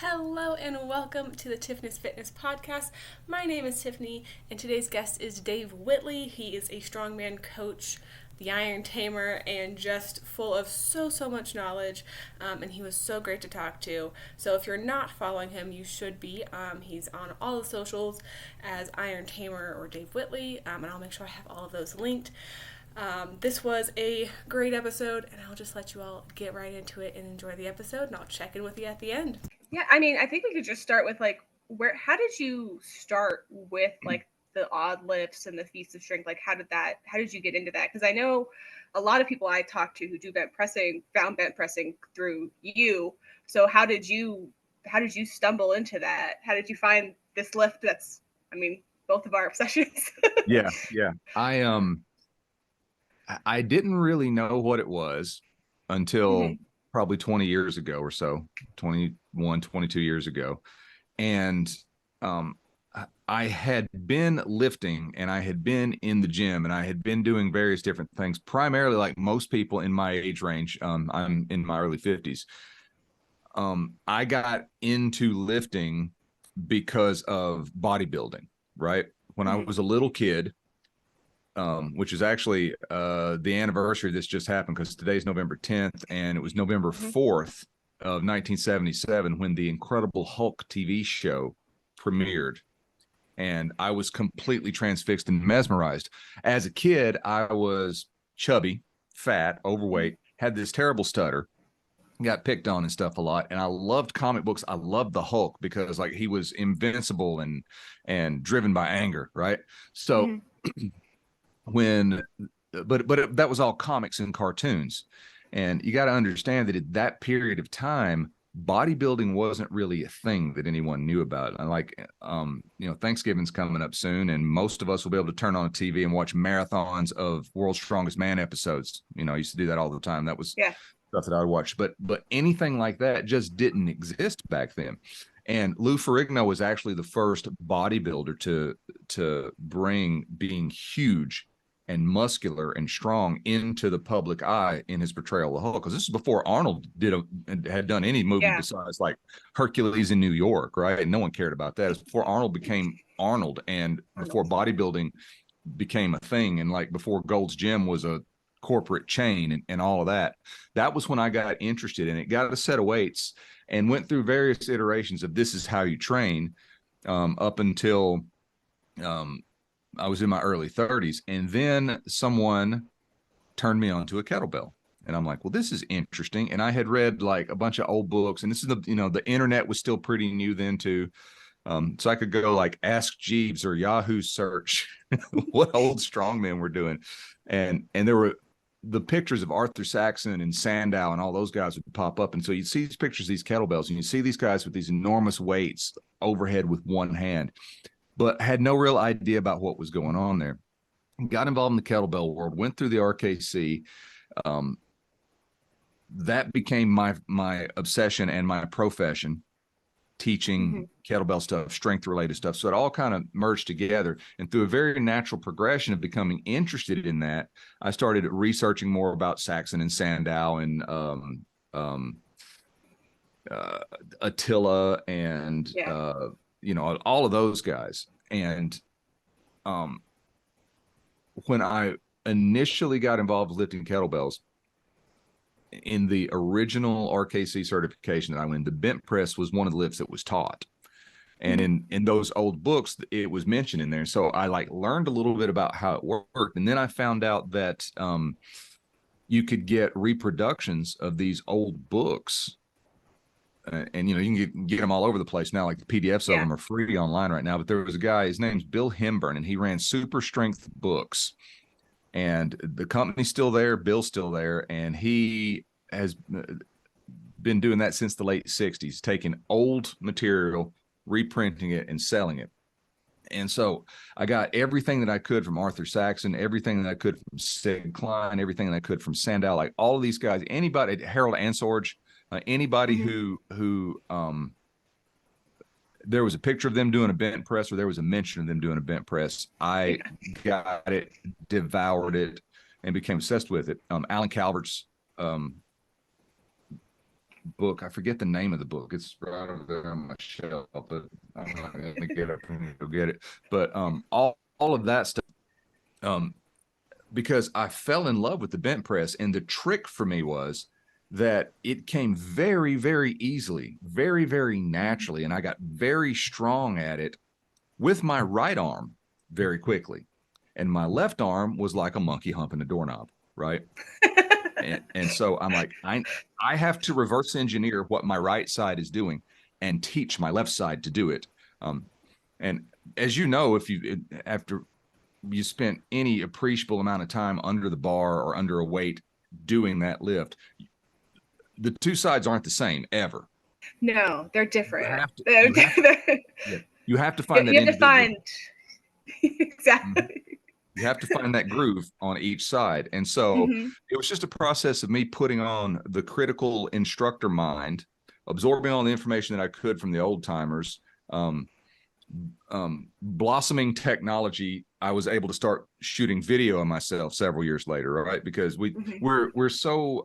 Hello and welcome to the Tiffness Fitness Podcast. My name is Tiffany, and today's guest is Dave Whitley. He is a strongman coach, the Iron Tamer, and just full of so much knowledge. And he was so great to talk to. So if you're not following him, you should be. He's on all the socials as Iron Tamer or Dave Whitley, and I'll make sure I have all of those linked. This was a great episode, and I'll just let you all get right into it and enjoy the episode, and I'll check in with you at the end. Yeah, I mean, I think we could just start with how did you start with the odd lifts and the feats of strength? How did you get into that? Because I know a lot of people I talk to who do bent pressing found bent pressing through you. So how did you stumble into that? How did you find this lift that's, I mean, both of our obsessions? Yeah. I didn't really know what it was until probably 20 years ago or so, 21, 22 years ago. And I had been lifting and I had been in the gym and I had been doing various different things, primarily like most people in my age range. I'm in my early 50s. I got into lifting because of bodybuilding, right? When I was a little kid, which is actually the anniversary of this just happened because today's November 10th, and it was November 4th of 1977 when the Incredible Hulk TV show premiered. And I was completely transfixed and mesmerized. As a kid, I was chubby, fat, overweight, had this terrible stutter, got picked on and stuff a lot. And I loved comic books. I loved the Hulk because he was invincible and driven by anger, right? So that was all comics and cartoons. And you got to understand that at that period of time, bodybuilding wasn't really a thing that anyone knew about. And Thanksgiving's coming up soon, and most of us will be able to turn on a TV and watch marathons of World's Strongest Man episodes. I used to do that all the time. That was stuff that I would watch. But anything like that just didn't exist back then. And Lou Ferrigno was actually the first bodybuilder to bring being huge and muscular and strong into the public eye in his portrayal of the Hulk. Because this is before Arnold had done any movie besides like Hercules in New York, right? No one cared about that. It was before Arnold became Arnold, and before bodybuilding became a thing, and before Gold's Gym was a corporate chain and all of that. That was when I got interested in it, got a set of weights, and went through various iterations of this is how you train up until I was in my early 30s. And then someone turned me on to a kettlebell. And I'm like, well, this is interesting. And I had read a bunch of old books, and this is the internet was still pretty new then too. So I could go Ask Jeeves or Yahoo search what old strongmen were doing. And there were the pictures of Arthur Saxon and Sandow and all those guys would pop up. And so you'd see these pictures of these kettlebells, and you see these guys with these enormous weights overhead with one hand, but had no real idea about what was going on there. Got involved in the kettlebell world, went through the RKC. That became my obsession and my profession, teaching kettlebell stuff, strength related stuff. So it all kind of merged together. And through a very natural progression of becoming interested in that, I started researching more about Saxon and Sandow and Attila and all of those guys. And when I initially got involved with lifting kettlebells, in the original RKC certification that I went, the bent press was one of the lifts that was taught. And in those old books, it was mentioned in there. So I learned a little bit about how it worked. And then I found out that you could get reproductions of these old books. And, you can get them all over the place now. The PDFs of them are free online right now. But there was a guy, his name's Bill Hemburn, and he ran Super Strength Books. And the company's still there, Bill's still there, and he has been doing that since the late 60s, taking old material, reprinting it, and selling it. And so I got everything that I could from Arthur Saxon, everything that I could from Sid Klein, everything that I could from Sandow, all of these guys, anybody, Harold Ansorge, anybody who there was a picture of them doing a bent press, or there was a mention of them doing a bent press, I got it, devoured it, and became obsessed with it. Alan Calvert's book. I forget the name of the book. It's right over there on my shelf, but I'm not going to get up and go get it. But all of that stuff, because I fell in love with the bent press, and the trick for me was that it came very, very easily, very, very naturally, and I got very strong at it with my right arm very quickly, and my left arm was like a monkey humping a doorknob, right? And so I'm like, I have to reverse engineer what my right side is doing and teach my left side to do it. And as you know, after you spent any appreciable amount of time under the bar or under a weight doing that lift, the two sides aren't the same ever. No, they're different. You have to find that you have to find exactly. You have to find that groove on each side. And so it was just a process of me putting on the critical instructor mind, absorbing all the information that I could from the old timers, blossoming technology. I was able to start shooting video of myself several years later, right? Because we're so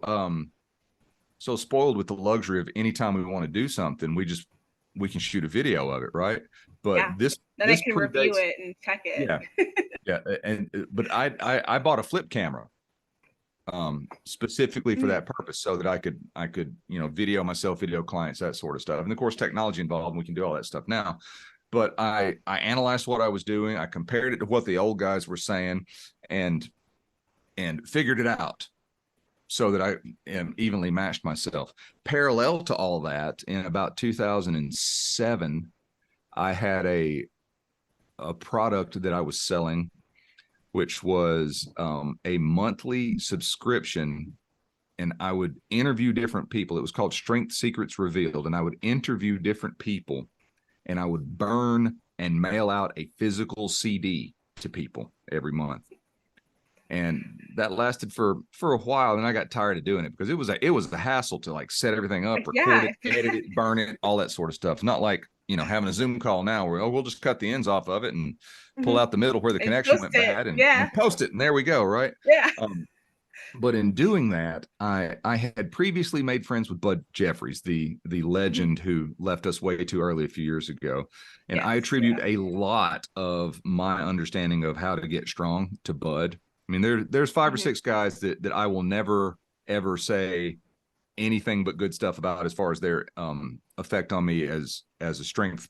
so spoiled with the luxury of anytime we want to do something, we can shoot a video of it, right? But then I can review it and check it. But I bought a flip camera specifically for that purpose, so that I could video myself, video clients, that sort of stuff. And of course, technology involved, and we can do all that stuff now. But I analyzed what I was doing. I compared it to what the old guys were saying, and figured it out so that I evenly matched myself. Parallel to all that, in about 2007, I had a product that I was selling, which was a monthly subscription, and I would interview different people. It was called Strength Secrets Revealed, and I would interview different people, and I would burn and mail out a physical CD to people every month. And that lasted for a while, and I got tired of doing it because it was the hassle to like set everything up, record it, edit it, burn it, all that sort of stuff. Not like having a Zoom call now where we'll just cut the ends off of it and pull out the middle where the connection went bad and post it, and there we go, right? But in doing that, I had previously made friends with Bud Jeffries, the legend who left us way too early a few years ago. And I attribute a lot of my understanding of how to get strong to Bud. I mean, there's 5 or 6 guys that I will never, ever say anything but good stuff about as far as their effect on me as a strength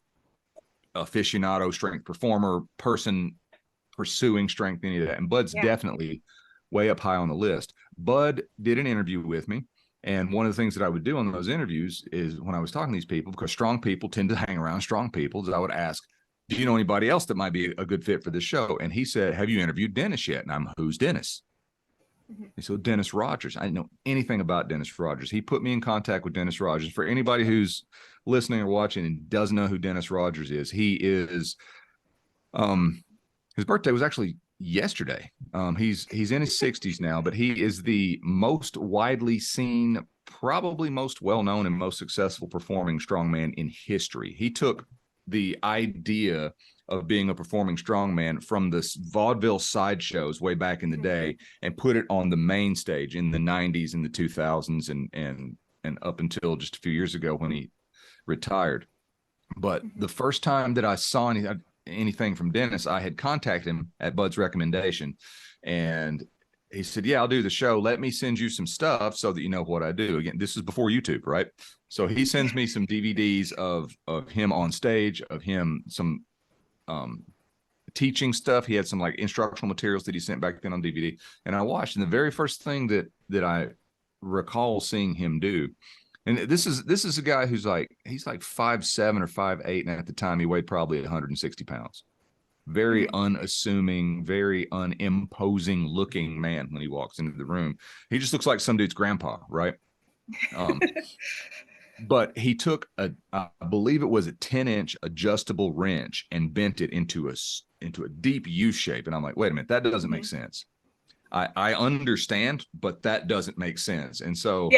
aficionado, strength performer, person pursuing strength, any of that. And Bud's definitely way up high on the list. Bud did an interview with me. And one of the things that I would do on those interviews is when I was talking to these people, because strong people tend to hang around strong people, is I would ask, do you know anybody else that might be a good fit for this show? And he said, have you interviewed Dennis yet? And I'm, who's Dennis? He said, Dennis Rogers. I didn't know anything about Dennis Rogers. He put me in contact with Dennis Rogers. For anybody who's listening or watching and doesn't know who Dennis Rogers is, he is, his birthday was actually yesterday. He's in his 60s now, but he is the most widely seen, probably most well-known and most successful performing strongman in history. He took the idea of being a performing strongman from the vaudeville sideshows way back in the day and put it on the main stage in the 90s and the 2000s and up until just a few years ago when he retired. But the first time that I saw anything from Dennis, I had contacted him at Bud's recommendation, and he said, yeah, I'll do the show. Let me send you some stuff so that you know what I do. Again, this is before YouTube, right? So he sends me some DVDs of him on stage, of him some teaching stuff. He had some like instructional materials that he sent back then on DVD, and I watched. And the very first thing that I recall seeing him do, and this is a guy who's he's like 5'7" or 5'8", and at the time he weighed probably 160 pounds. Very unassuming, very unimposing looking man when he walks into the room. He just looks like some dude's grandpa, right? But he took I believe it was a 10-inch adjustable wrench and bent it into a deep U shape. And I'm like, wait a minute, that doesn't make sense. I understand, but that doesn't make sense. And so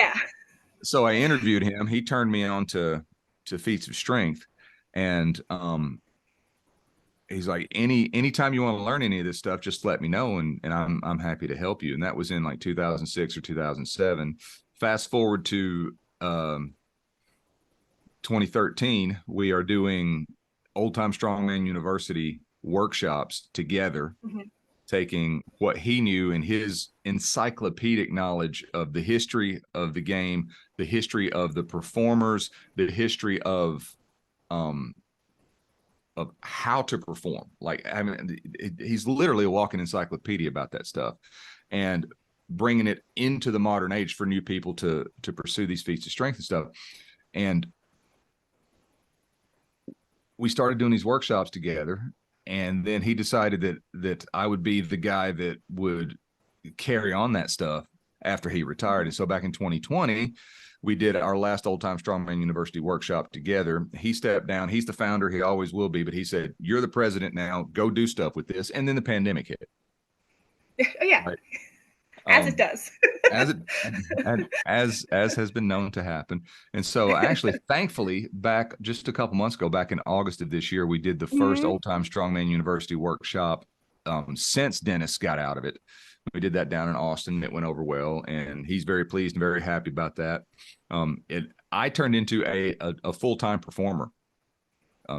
so I interviewed him. He turned me on to Feats of Strength, and he's like, anytime you want to learn any of this stuff, just let me know, and I'm happy to help you. And that was in like 2006 or 2007. Fast forward to 2013, we are doing Old Time Strongman University workshops together, taking what he knew and his encyclopedic knowledge of the history of the game, the history of the performers, the history of how to perform. Like, I mean, he's literally a walking encyclopedia about that stuff, and bringing it into the modern age for new people to pursue these feats of strength and stuff. And we started doing these workshops together, and then he decided that I would be the guy that would carry on that stuff after he retired. And so back in 2020, we did our last Old Time Strongman University workshop together. He stepped down. He's the founder. He always will be. But he said, "You're the president now. Go do stuff with this." And then the pandemic hit. Yeah. Right? As it does. as has been known to happen. And so actually, thankfully, back just a couple months ago, back in August of this year, we did the first Old Time Strongman University workshop since Dennis got out of it. We did that down in Austin. It went over well, and he's very pleased and very happy about that. I turned into a full-time performer,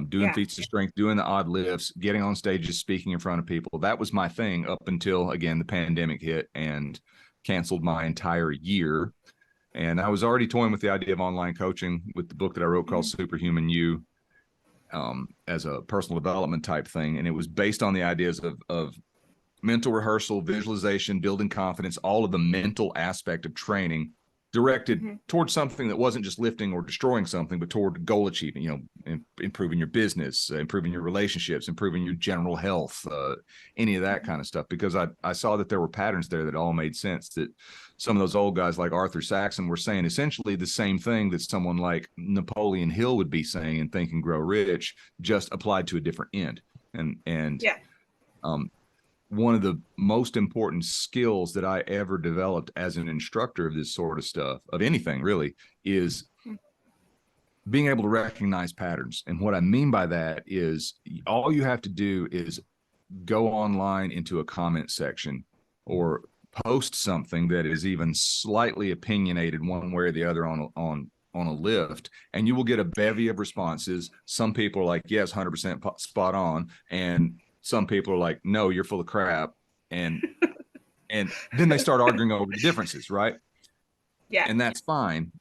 doing feats of strength, doing the odd lifts, getting on stages, speaking in front of people. That was my thing up until, again, the pandemic hit and canceled my entire year. And I was already toying with the idea of online coaching with the book that I wrote called Superhuman You, as a personal development type thing. And it was based on the ideas of mental rehearsal, visualization, building confidence, all of the mental aspect of training directed towards something that wasn't just lifting or destroying something, but toward goal achieving, improving your business, improving your relationships, improving your general health, any of that kind of stuff. Because I saw that there were patterns there that all made sense, that some of those old guys like Arthur Saxon were saying essentially the same thing that someone like Napoleon Hill would be saying in Think and Grow Rich, just applied to a different end. One of the most important skills that I ever developed as an instructor of this sort of stuff, of anything really, is being able to recognize patterns. And what I mean by that is all you have to do is go online into a comment section or post something that is even slightly opinionated one way or the other on a lift, and you will get a bevy of responses. Some people are like, yes, 100% spot on. And some people are like, no, you're full of crap. And then they start arguing over the differences, right? Yeah. And that's fine.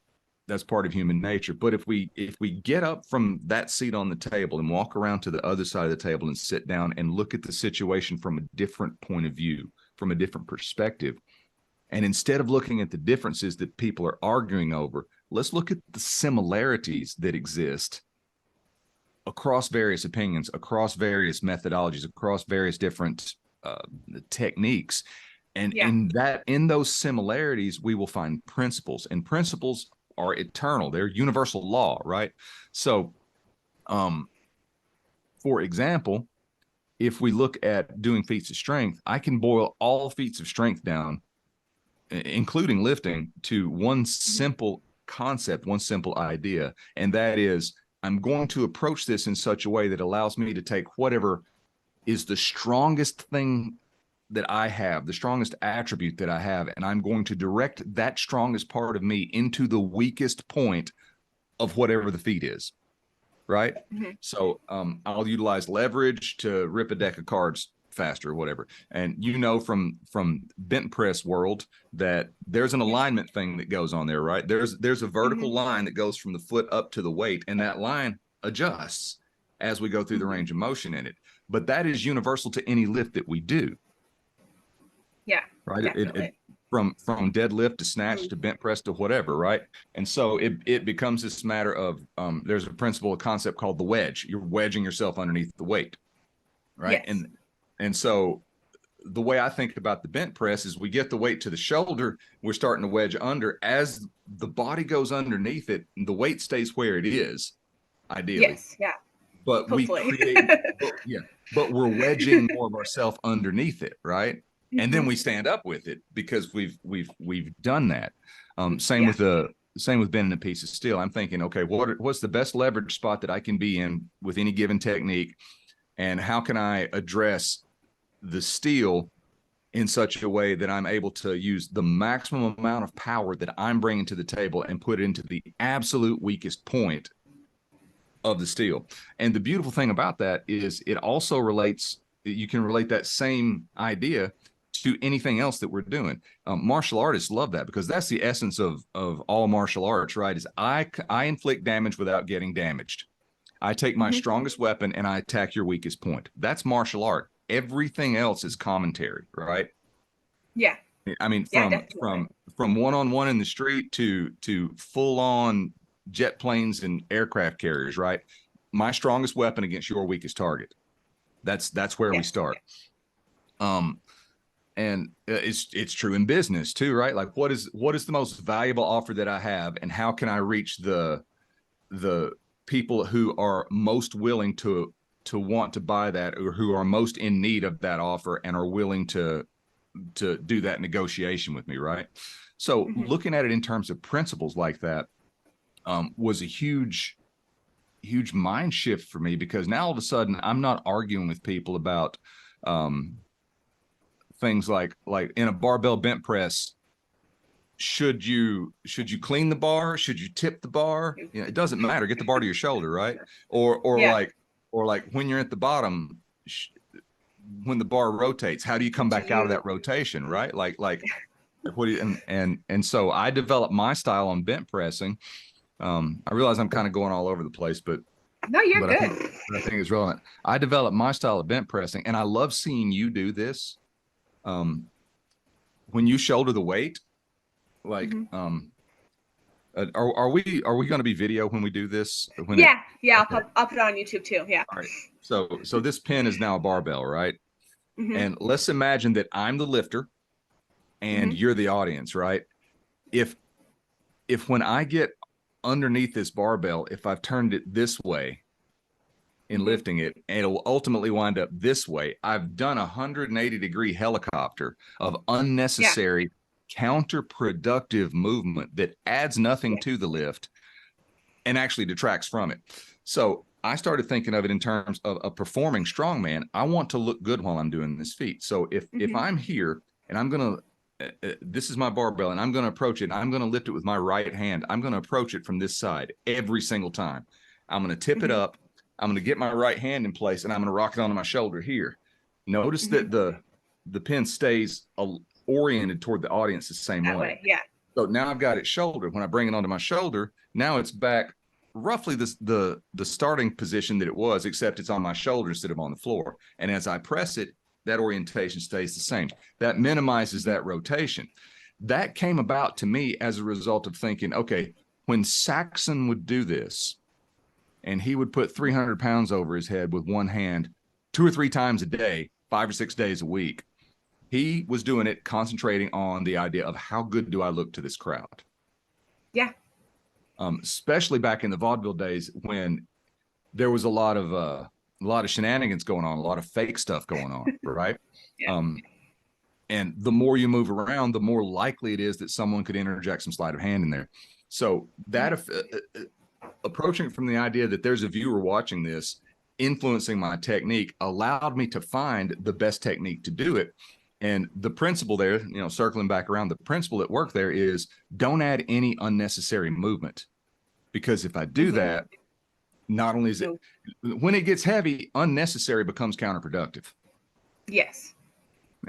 That's part of human nature. But if we get up from that seat on the table and walk around to the other side of the table and sit down and look at the situation from a different point of view, from a different perspective, and instead of looking at the differences that people are arguing over, let's look at the similarities that exist across various opinions, across various methodologies, across various different techniques. And in those similarities, we will find principles, and principles are eternal. They're universal law, right? So, for example, if we look at doing feats of strength, I can boil all feats of strength down, including lifting, to one simple concept, one simple idea. And that is, I'm going to approach this in such a way that allows me to take whatever is the strongest thing that I have, the strongest attribute that I have, and I'm going to direct that strongest part of me into the weakest point of whatever the feat is, right? So I'll utilize leverage to rip a deck of cards faster or whatever. And from bent press world that there's an alignment thing that goes on there, right? There's a vertical line that goes from the foot up to the weight, and that line adjusts as we go through the range of motion in it. But that is universal to any lift that we do. Yeah. Right. It from deadlift to snatch to bent press to whatever, right? And so it becomes this matter of there's a concept called the wedge. You're wedging yourself underneath the weight, right? Yes. And so the way I think about the bent press is we get the weight to the shoulder, we're starting to wedge under. As the body goes underneath it, the weight stays where it is, ideally. Yes, yeah. But hopefully. but we're wedging more of ourselves underneath it, right? And then we stand up with it because we've done that. Same with bending a piece of steel. I'm thinking, okay, what's the best leverage spot that I can be in with any given technique, and how can I address the steel in such a way that I'm able to use the maximum amount of power that I'm bringing to the table and put it into the absolute weakest point of the steel. And the beautiful thing about that is it also relates, you can relate that same idea to anything else that we're doing. Martial artists love that, because that's the essence of all martial arts, right? Is I inflict damage without getting damaged. I take my strongest weapon and I attack your weakest point. That's martial art. Everything else is commentary, right? Yeah. I mean, Yeah, from one-on-one in the street to full-on jet planes and aircraft carriers, right? My strongest weapon against your weakest target. That's where we start. And it's true in business too, right? Like what is the most valuable offer that I have, and how can I reach the people who are most willing to want to buy that, or who are most in need of that offer and are willing to do that negotiation with me, right? So looking at it in terms of principles like that was a huge mind shift for me, because now all of a sudden I'm not arguing with people about things like in a barbell bent press, should you clean the bar, should you tip the bar, it doesn't matter, get the bar to your shoulder, right? Or like when you're at the bottom, when the bar rotates, how do you come back out of that rotation, right? Like what do you, and so I developed my style on bent pressing. I realize I'm kind of going all over the place, but no, you're good. I think it's relevant. I developed my style of bent pressing, and I love seeing you do this. When you shoulder the weight, like are we going to be video when we do this? I'll put it on YouTube too. Yeah. All right. So this pin is now a barbell, right? And let's imagine that I'm the lifter and you're the audience, right? If when I get underneath this barbell, if I've turned it this way in lifting it, and it'll ultimately wind up this way, I've done a 180-degree helicopter of unnecessary counterproductive movement that adds nothing to the lift and actually detracts from it. So I started thinking of it in terms of a performing strongman. I want to look good while I'm doing this feat. So if I'm here and I'm going to, this is my barbell, and I'm going to approach it, I'm going to lift it with my right hand. I'm going to approach it from this side every single time. I'm going to tip it up. I'm going to get my right hand in place, and I'm going to rock it onto my shoulder here. Notice that the pin stays oriented toward the audience the same way. Yeah. So now I've got it shouldered. When I bring it onto my shoulder, now it's back roughly the starting position that it was, except it's on my shoulder instead of on the floor. And as I press it, that orientation stays the same. That minimizes that rotation. That came about to me as a result of thinking, okay, when Saxon would do this, and he would put 300 pounds over his head with one hand 2 or 3 times a day, 5 or 6 days a week, he was doing it concentrating on the idea of how good do I look to this crowd? Yeah. Especially back in the vaudeville days, when there was a lot of shenanigans going on, a lot of fake stuff going on, right? And the more you move around, the more likely it is that someone could interject some sleight of hand in there. So that approaching from the idea that there's a viewer watching this, influencing my technique, allowed me to find the best technique to do it. And the principle there, circling back around, the principle at work there is don't add any unnecessary movement. Because if I do that, not only is it, when it gets heavy, unnecessary becomes counterproductive. Yes.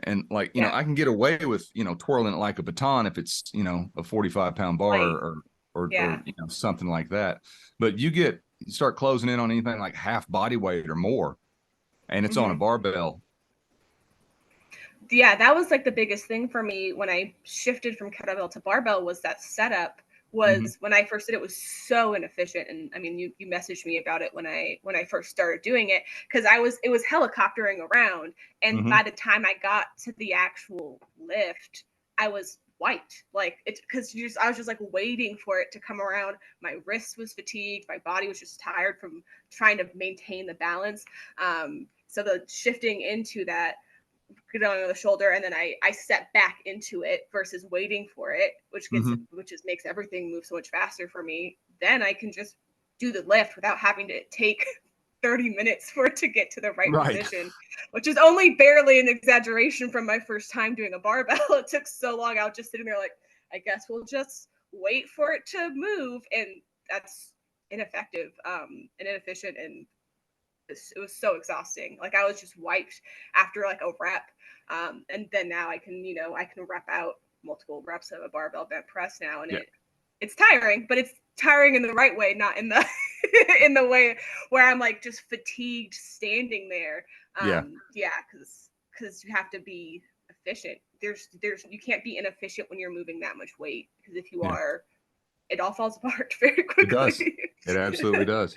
And I can get away with, twirling it like a baton if it's, a 45-pound bar or something like that. But you start closing in on anything like half body weight or more, and it's on a barbell. Yeah, that was like the biggest thing for me when I shifted from kettlebell to barbell, was that setup was when I first did it was so inefficient. And I mean, you messaged me about it when I first started doing it, because it was helicoptering around. And by the time I got to the actual lift, I was white, like it's because I was just like waiting for it to come around. My wrist was fatigued, my body was just tired from trying to maintain the balance. So the shifting into that, get on the shoulder, and then I step back into it versus waiting for it, which makes everything move so much faster for me. Then I can just do the lift without having to take 30 minutes for it to get to the right position, which is only barely an exaggeration from my first time doing a barbell. It took so long. I was just sitting there like, I guess we'll just wait for it to move. And that's ineffective and inefficient, and it was so exhausting. Like I was just wiped after like a rep. And then now I can, I can rep out multiple reps of a barbell bent press now, and Yeah. it's tiring, but it's tiring in the right way, not in the in the way where I'm like just fatigued standing there. Yeah. Yeah, because you have to be efficient. There's you can't be inefficient when you're moving that much weight, because if you Yeah. are, it all falls apart very It does. quickly. It absolutely does.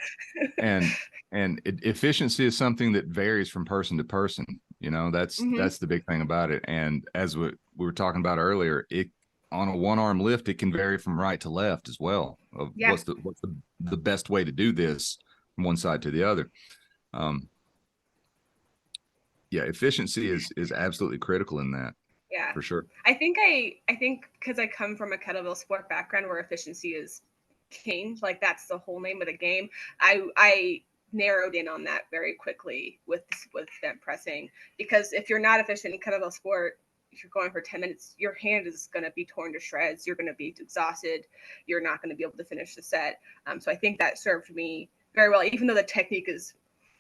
And efficiency is something that varies from person to person. Mm-hmm. That's the big thing about it. And as we were talking about earlier, it on a one arm lift, it can vary from right to left as well. Of Yeah. what's the best way to do this from one side to the other. Um, yeah, efficiency is absolutely critical in that. Yeah. For sure. I think because I come from a kettlebell sport background where efficiency is king, like that's the whole name of the game. I narrowed in on that very quickly with bent pressing, because if you're not efficient in kettlebell sport, if you're going for 10 minutes, your hand is going to be torn to shreds. You're going to be exhausted. You're not going to be able to finish the set. So I think that served me very well, even though the technique is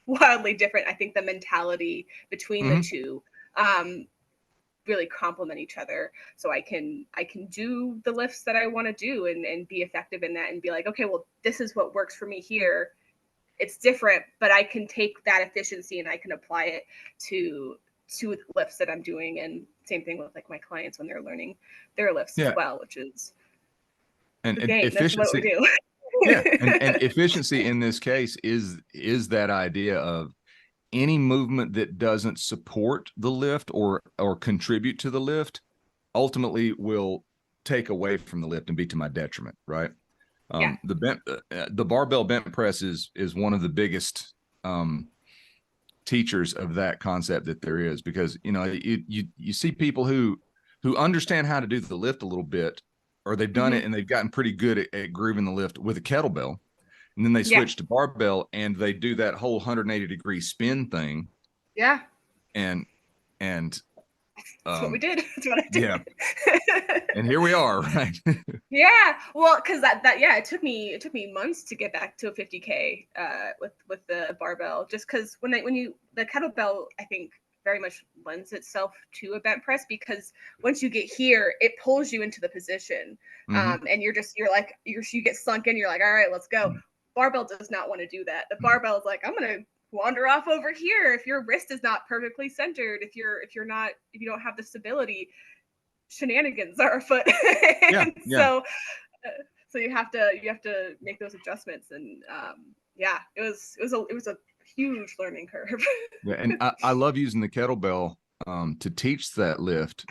wildly different. I think the mentality between Mm-hmm. the two really complement each other, so I can do the lifts that I want to do and be effective in that, and be like, okay, well, this is what works for me here. It's different, but I can take that efficiency and I can apply it to the lifts that I'm doing. And same thing with like my clients when they're learning their lifts as Yeah. well, which is And the game. That's what we efficiency. do. Yeah. And efficiency in this case is that idea of any movement that doesn't support the lift or contribute to the lift ultimately will take away from the lift and be to my detriment, right? Yeah. The barbell bent press is one of the biggest teachers of that concept that there is, because you see people who understand how to do the lift a little bit, or they've done it and they've gotten pretty good at grooving the lift with a kettlebell. And then they switch to barbell and they do that whole 180-degree spin thing. Yeah. And that's what we did. That's what I did. Yeah. And here we are, right? Yeah, well, because that it took me months to get back to a 50K with the barbell, just because when the kettlebell, I think, very much lends itself to a bent press, because once you get here, it pulls you into the position, and you get sunk in. You're like, all right, let's go. Barbell does not want to do that. The barbell is like, I'm gonna wander off over here. If your wrist is not perfectly centered, if you don't have the stability, shenanigans are afoot. Yeah. So you have to make those adjustments, and it was a huge learning curve. Yeah, and I love using the kettlebell to teach that lift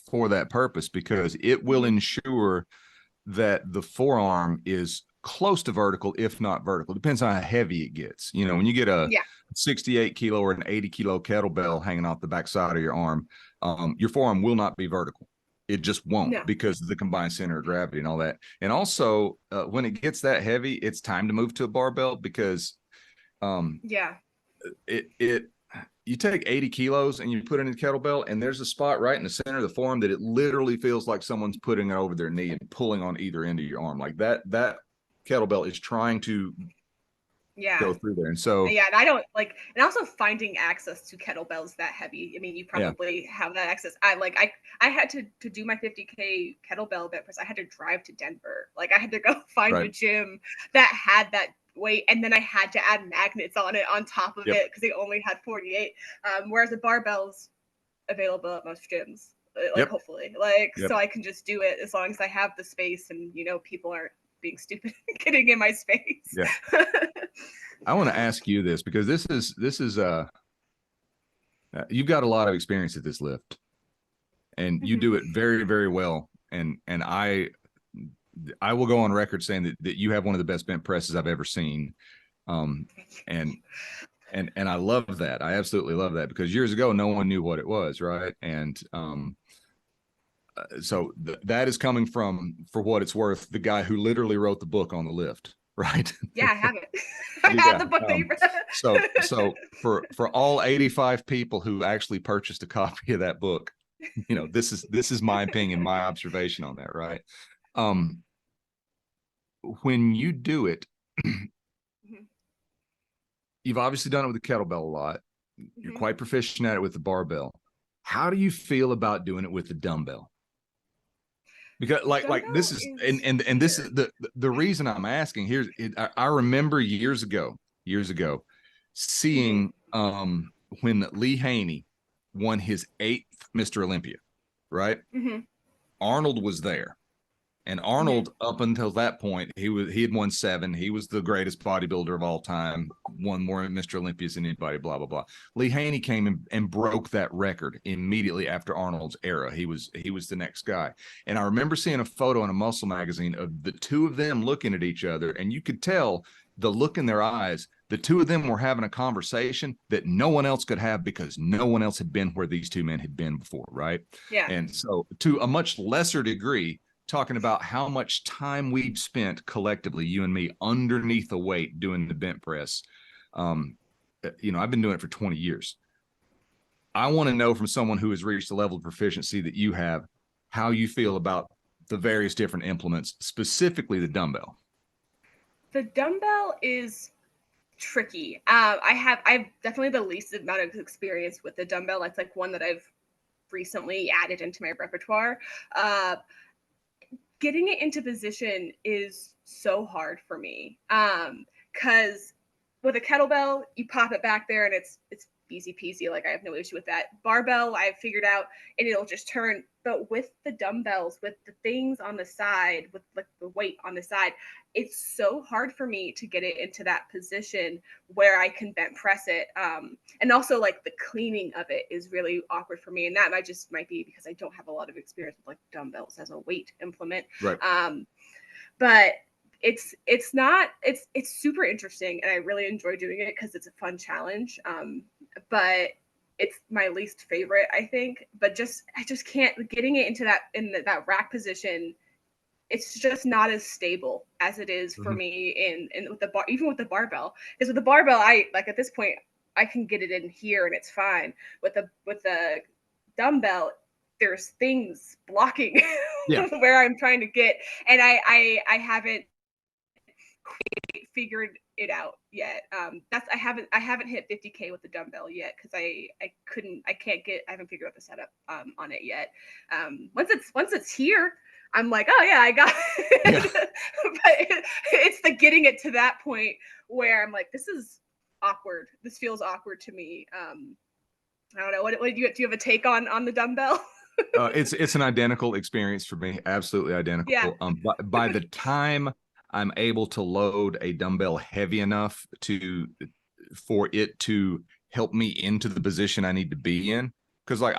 for that purpose, because it will ensure that the forearm is close to vertical, if not vertical. Depends on how heavy it gets. When you get a 68 kilo or an 80 kilo kettlebell hanging off the backside of your arm, your forearm will not be vertical. It just won't, because of the combined center of gravity and all that. And also, when it gets that heavy, it's time to move to a barbell, because you take 80 kilos and you put it in a kettlebell, and there's a spot right in the center of the forearm that it literally feels like someone's putting it over their knee and pulling on either end of your arm. Like that kettlebell is trying to go through there. And so and I don't like, and also finding access to kettlebells that heavy. I mean, you probably have that access. I had to do my 50K kettlebell bent press. I had to drive to Denver. Like I had to go find a gym that had that weight, and then I had to add magnets on it on top of it, because they only had 48. Whereas the barbell's available at most gyms. Hopefully, so I can just do it as long as I have the space, and people aren't being stupid getting in my space. I want to ask you this, because this is you've got a lot of experience at this lift, and you do it very, very well. And I will go on record saying that you have one of the best bent presses I've ever seen. And I love that. I absolutely love that, because years ago, no one knew what it was. Right. And, so that is coming from, for what it's worth, the guy who literally wrote the book on the lift. Right. Yeah, I have it. I have the book that you read. So for all 85 people who actually purchased a copy of that book, this is my opinion, my observation on that. Right. When you do it, Mhm. You've obviously done it with the kettlebell a lot. You're Mhm. quite proficient at it with the barbell. How do you feel about doing it with the dumbbell? Because like this Dumbbell is is and this weird. is the reason I'm asking. I remember years ago Mhm. seeing when Lee Haney won his 8th Mr. Olympia, right? Mhm. Arnold was there. And Mhm. Arnold, up until that point, he had won 7. He was the greatest bodybuilder of all time, won more Mr. Olympias than anybody, blah, blah, blah. Lee Haney came and broke that record immediately after Arnold's era. He was the next guy. And I remember seeing a photo in a muscle magazine of the two of them looking at each other, and you could tell the look in their eyes. The two of them were having a conversation that no one else could have because no one else had been where these two men had been before, right? Yeah. And so, to a much lesser degree, talking about how much time we've spent collectively, you and me, underneath the weight doing the bent press. I've been doing it for 20 years. I want to know from someone who has reached the level of proficiency that you have, how you feel about the various different implements, specifically the dumbbell. The dumbbell is tricky. I've definitely the least amount of experience with the dumbbell. That's like one that I've recently added into my repertoire. Uh, Getting it into position is so hard for me. Because with a kettlebell, you pop it back there and it's easy peasy. Like I have no issue with that. Barbell, I've figured out, and it'll just turn. But with the dumbbells, with the things on the side, with like the weight on the side, it's so hard for me to get it into that position where I can bent press it. And also like the cleaning of it is really awkward for me, and that might be because I don't have a lot of experience with like dumbbells as a weight implement. Right. But it's super interesting, and I really enjoy doing it because it's a fun challenge. But it's my least favorite, I think. But I just can't getting it into that rack position. It's just not as stable as it is for me in with the bar, even with the barbell. Because with the barbell, I like at this point I can get it in here and it's fine. With the dumbbell, there's things blocking Yeah. where I'm trying to get, and I haven't figured it out yet. That's I haven't hit 50K with the dumbbell yet because I haven't figured out the setup on it yet. Once it's here, I'm like, oh yeah, I got it. Yeah. But it's the getting it to that point where I'm like, this is awkward. This feels awkward to me. I don't know. What do you have a take on the dumbbell? It's an identical experience for me. Absolutely Yeah. identical. By the time I'm able to load a dumbbell heavy enough for it to help me into the position I need to be in, because like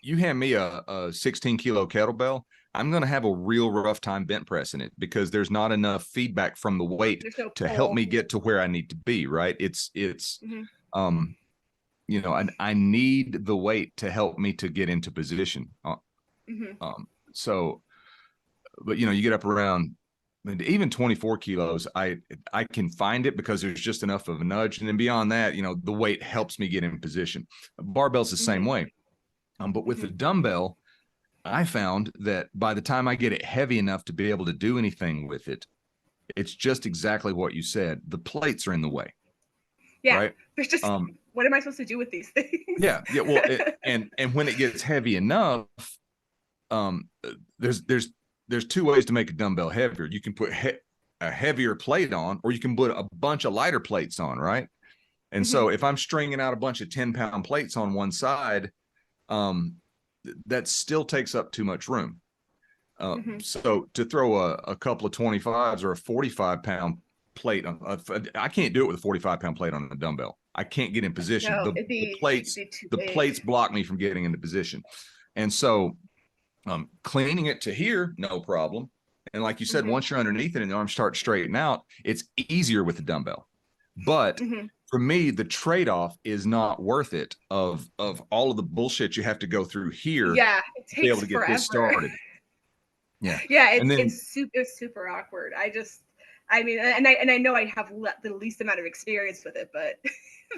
you hand me a 16 kilo kettlebell, I'm going to have a real rough time bent pressing it because there's not enough feedback from the weight There's no to help pull. me get to where I need to be. Right? It's Mm-hmm. um I need the weight to help me to get into position. Mm-hmm. So, but you get up around even 24 kilos, I can find it because there's just enough of a nudge. And then beyond that, the weight helps me get in position. Barbell's the same Mm-hmm. way. But with the Mm-hmm. dumbbell, I found that by the time I get it heavy enough to be able to do anything with it, it's just exactly what you said. The plates are in the way. Yeah. Right. There's just what am I supposed to do with these things? Yeah. Well, and when it gets heavy enough, um, there's two ways to make a dumbbell heavier. You can put a heavier plate on, or you can put a bunch of lighter plates on, right? And Mm-hmm. so if I'm stringing out a bunch of 10-pound plates on one side, that still takes up too much room. So to throw a couple of 25s or a 45-pound plate on, I can't do it with a 45-pound plate on a dumbbell. I can't get in position. No, The plates too big. plates block me from getting into position, and so cleaning it to here, no problem. And like you said, once you're underneath it and the arms start to straighten out, it's easier with the dumbbell. But for me, the trade-off is not worth it of all of the bullshit you have to go through here Yeah, it to be able takes to get forever. this started. Yeah. Yeah, And then it's super awkward. I just I mean, and I know I have the least amount of experience with it, but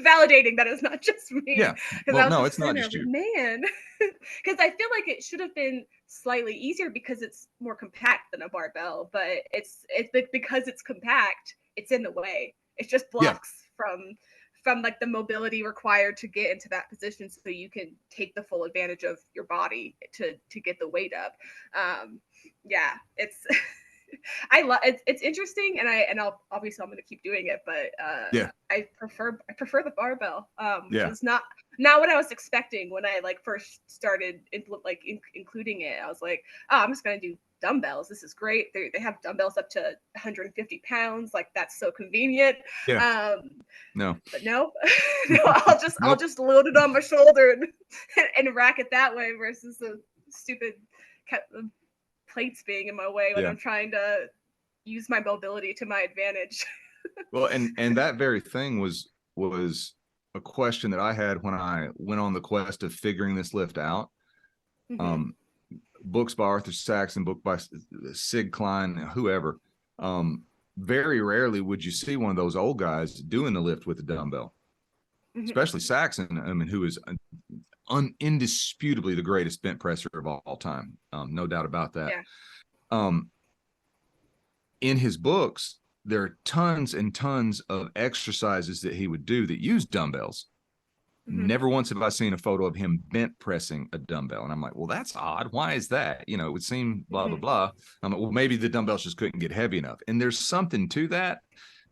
validating that it's not just me. Yeah. Because Well, I was no, just it's not sitting there just like, you. man, because I feel like it should have been slightly easier because it's more compact than a barbell, but it's because it's compact, it's in the way. It just Yeah. blocks from like the mobility required to get into that position, so you can take the full advantage of your body to get the weight up. Yeah, it's I love it's interesting, and I'll obviously I'm going to keep doing it, but Yeah. I prefer the barbell, which Yeah. was not what I was expecting when I like first started including it. I was like, oh, I'm just going to do dumbbells. This is great. They have dumbbells up to 150 pounds. Like, that's so convenient. Yeah. Um, No. but no, no, I'll Nope. just load it on my shoulder and rack it that way versus the stupid plates being in my way when Yeah. I'm trying to use my mobility to my advantage. Well, and that very thing was a question that I had when I went on the quest of figuring this lift out. Mm-hmm. Books by Arthur Saxon, book by Sig Klein, whoever. Very rarely would you see one of those old guys doing the lift with a dumbbell, Mm-hmm. especially Saxon. I mean, who is indisputably the greatest bench presser of all time. No doubt about that. Yeah. In his books, there are tons and tons of exercises that he would do that use dumbbells. Mm-hmm. Never once have I seen a photo of him bench pressing a dumbbell. And I'm like, well, that's odd. Why is that? You know, it would seem blah, Mm-hmm. blah, blah. I'm like, well, maybe the dumbbells just couldn't get heavy enough. And there's something to that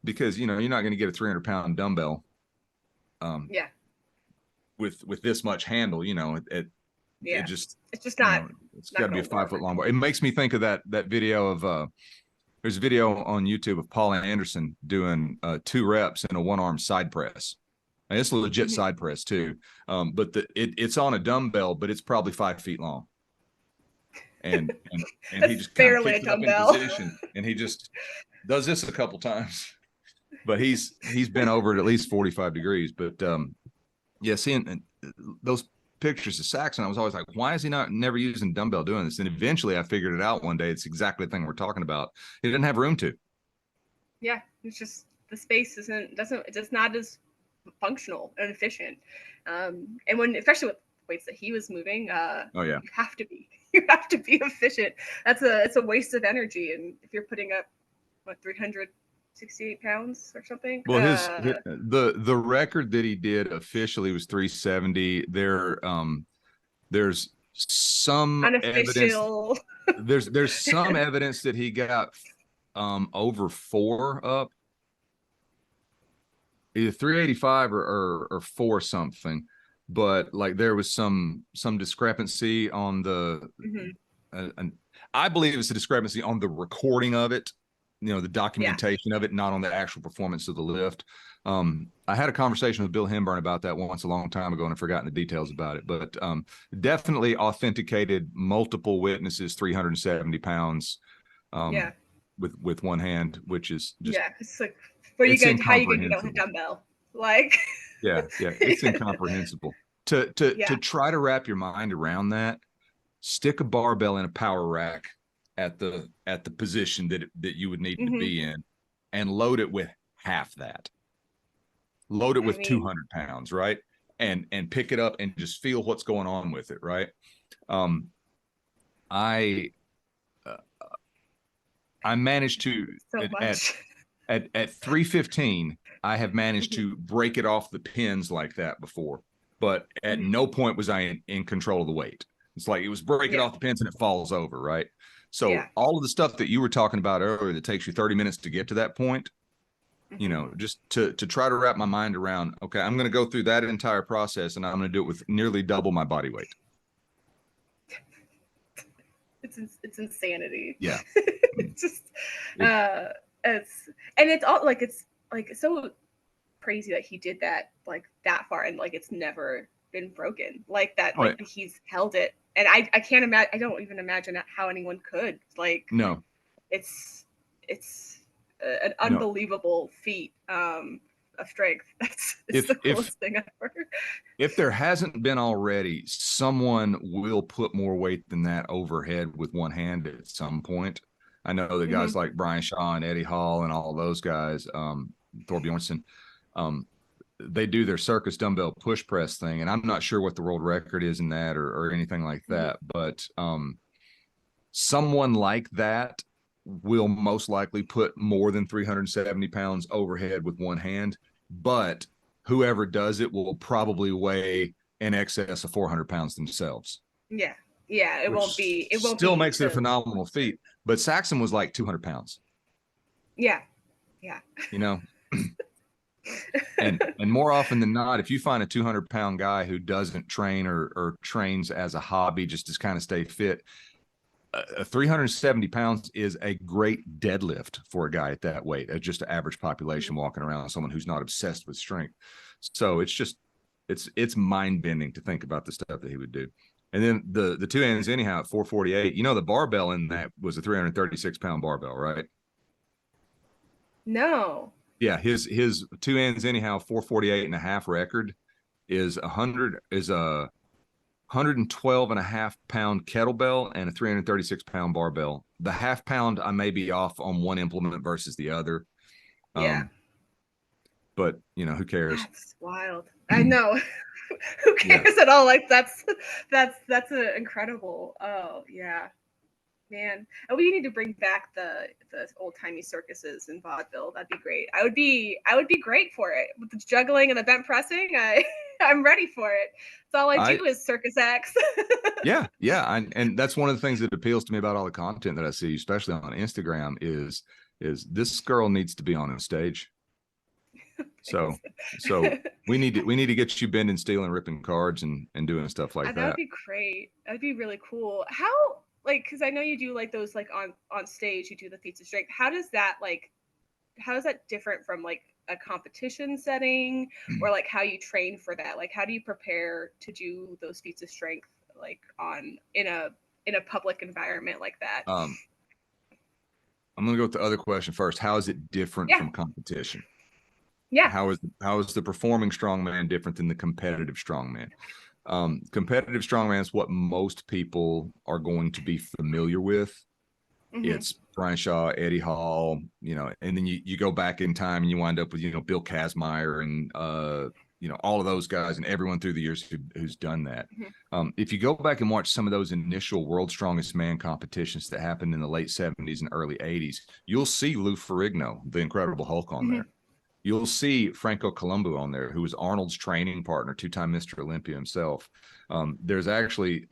because, you know, you're not going to get a 300-pound dumbbell Yeah. with this much handle, you know, Yeah. it just, It's just you not, know, it's got to be a gonna work. 5-foot long bar. It makes me think of that video of, there's a video on YouTube of Paul Anderson doing 2 reps in a 1-arm side press. And it's a legit Mm-hmm. side press too. But it's on a dumbbell, but it's probably 5 feet long. And he just kind of barely a kicks it up in dumbbell. position, and he just does this a couple times. But he's been over it at least 45 degrees. But yeah, seeing those pictures of Saxon, I was always like, why is he never using dumbbell doing this? And eventually I figured it out one day. It's exactly the thing we're talking about. He didn't have room to. Yeah, it's just the space it's just not as functional and efficient. And when, especially with weights that he was moving, Oh yeah, you have to be efficient. It's a waste of energy. And if you're putting up 368 pounds or something. well, the record that he did officially was 370. There's some unofficial evidence. There's some evidence that he got over 4 up, either 385 or 4 something. But like there was some discrepancy on the. Mm-hmm. I believe it's a discrepancy on the recording of it, you know, the documentation of it, not on the actual performance of the lift. I had a conversation with Bill Hemburn about that once a long time ago, and I've forgotten the details about it, but definitely authenticated multiple witnesses, 370 pounds with one hand, which is just, it's like, how you gonna do that with a dumbbell? Like, yeah, it's incomprehensible. To try to wrap your mind around that, stick a barbell in a power rack at the position that you would need to be in, and load it with half that. Load it with 200 pounds, right? And pick it up and just feel what's going on with it, right? I managed to at 315, I have managed to break it off the pins like that before, but at no point was I in control of the weight. It's like it was breaking off the pins and it falls over, right? So all of the stuff that you were talking about earlier that takes you 30 minutes to get to that point, you know, just to try to wrap my mind around, okay, I'm going to go through that entire process and I'm going to do it with nearly double my body weight. It's insanity. Yeah. It's just it's all like, it's so crazy that he did that like that far, and like it's never been broken like that. Like he's held it, and I can't imagine. I don't even imagine how anyone could. Like, no, it's an unbelievable feat of strength. It's the coolest thing ever. If there hasn't been already, someone will put more weight than that overhead with one hand at some point. I know that guys like Brian Shaw and Eddie Hall and all those guys, Thor Bjornsson, they do their circus dumbbell push press thing. And I'm not sure what the world record is in that or anything like that. But someone like that will most likely put more than 370 pounds overhead with one hand. But whoever does it will probably weigh in excess of 400 pounds themselves. Yeah. Yeah. It won't be, still makes it a phenomenal feat. But Saxon was like 200 pounds. Yeah. Yeah. You know, and more often than not, if you find a 200-pound guy who doesn't train or trains as a hobby, just to kind of stay fit, 370 pounds is a great deadlift for a guy at that weight, just an average population walking around, someone who's not obsessed with strength. So it's mind bending to think about the stuff that he would do. And then the two ends anyhow at 448, the barbell in that was a 336-pound barbell, right? No. Yeah, his two ends anyhow 448 and a half record is a 112 and a half pound kettlebell and a 336-pound barbell. The half pound I may be off on one implement versus the other. Yeah. But who cares? That's wild. I know. Who cares at all? Like that's incredible. Oh yeah. Man, and we need to bring back the old-timey circuses in vaudeville. That'd be great. I would be great for it with the juggling and the bent pressing. I'm ready for it. That's all I do is circus acts. yeah, and that's one of the things that appeals to me about all the content that I see, especially on Instagram, is this girl needs to be on a stage. So we need to get you bending, stealing, ripping cards, and doing stuff like that. That would be great. That'd be really cool. How? Like, because I know you do like those like on stage, you do the feats of strength. How is that different from like a competition setting, or like how you train for that? Like, how do you prepare to do those feats of strength like in a public environment like that? I'm gonna go with the other question first. How is it different from competition? Yeah. How is the performing strongman different than the competitive strongman? Competitive strongman is what most people are going to be familiar with. It's Brian Shaw, Eddie Hall, and then you go back in time and you wind up with, Bill Kazmaier and, all of those guys and everyone through the years who's done that. If you go back and watch some of those initial World's Strongest Man competitions that happened in the late 70s and early 80s, you'll see Lou Ferrigno, the Incredible Hulk, on there. You'll see Franco Columbu on there, who was Arnold's training partner, two-time Mr. Olympia himself. There's actually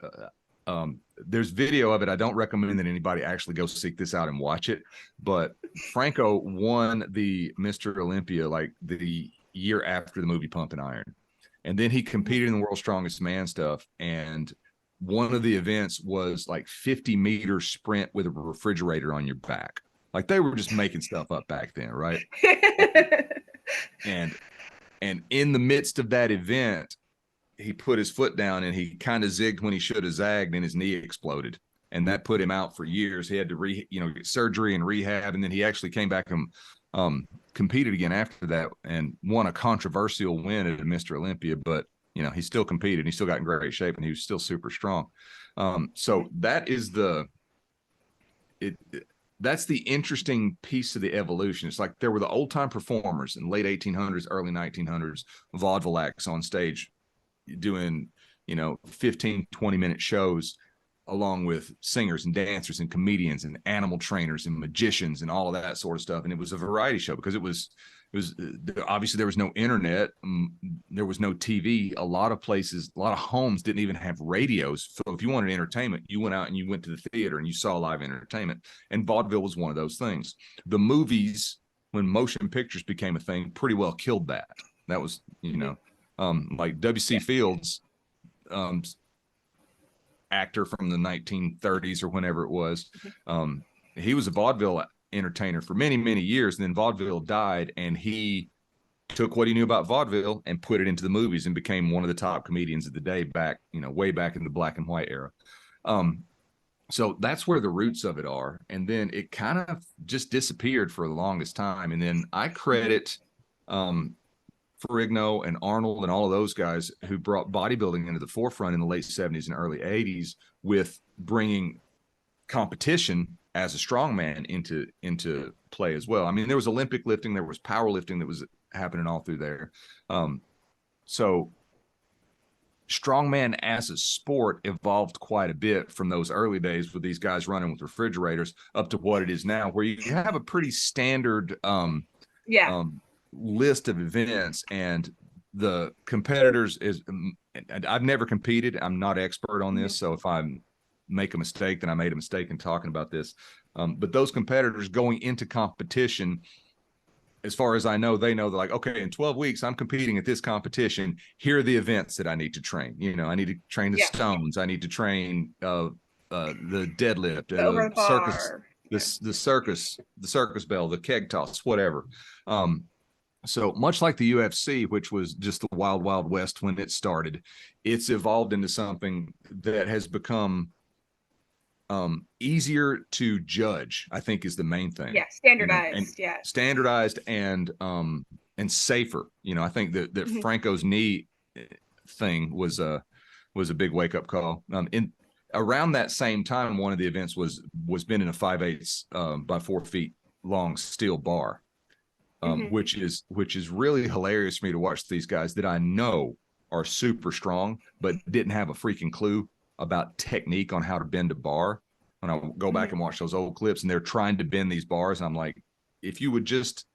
there's video of it. I don't recommend that anybody actually go seek this out and watch it. But Franco won the Mr. Olympia like the year after the movie Pumping Iron. And then he competed in the World's Strongest Man stuff. And one of the events was like 50-meter sprint with a refrigerator on your back. Like they were just making stuff up back then, right? And in the midst of that event, he put his foot down and he kind of zigged when he should have zagged, and his knee exploded, and that put him out for years. He had to get surgery and rehab, and then he actually came back and competed again after that and won a controversial win at Mr. Olympia. But he still competed. He still got in great shape, and he was still super strong. So that is that's the interesting piece of the evolution. It's like there were the old time performers in late 1800s, early 1900s, vaudeville acts on stage doing, 15, 20-minute shows along with singers and dancers and comedians and animal trainers and magicians and all of that sort of stuff. And it was a variety show because it was obviously there was no internet. There was no TV. A lot of homes didn't even have radios. So if you wanted entertainment, you went out and you went to the theater and you saw live entertainment. And vaudeville was one of those things. The movies, when motion pictures became a thing, pretty well killed that. That was, like W.C. Fields, actor from the 1930s or whenever it was. He was a vaudeville entertainer for many, many years, and then vaudeville died, and he took what he knew about vaudeville and put it into the movies and became one of the top comedians of the day back, way back in the black and white era. So that's where the roots of it are. And then it kind of just disappeared for the longest time. And then I credit Ferrigno and Arnold and all of those guys who brought bodybuilding into the forefront in the late 70s and early 80s with bringing competition as a strongman into play as well. I mean, there was Olympic lifting, there was powerlifting that was happening all through there. So strongman as a sport evolved quite a bit from those early days with these guys running with refrigerators up to what it is now, where you have a pretty standard list of events, and the competitors is, and I've never competed. I'm not expert on this. So if I make a mistake, then I made a mistake in talking about this. But those competitors going into competition, as far as I know, they know they're like, okay, in 12 weeks, I'm competing at this competition. Here are the events that I need to train. You know, I need to train the stones. I need to train the deadlift, the circus, the circus bell, the keg toss, whatever. So much like the UFC, which was just the wild, wild west when it started, it's evolved into something that has become easier to judge, I think, is the main thing. Yeah, standardized. You know, and standardized and safer. You know, I think that Franco's knee thing was a big wake up call. In around that same time, one of the events was bending a 5/8 by 4 feet long steel bar, which is really hilarious for me to watch these guys that I know are super strong, but didn't have a freaking clue about technique on how to bend a bar. When I go back and watch those old clips and they're trying to bend these bars, I'm like, if you would just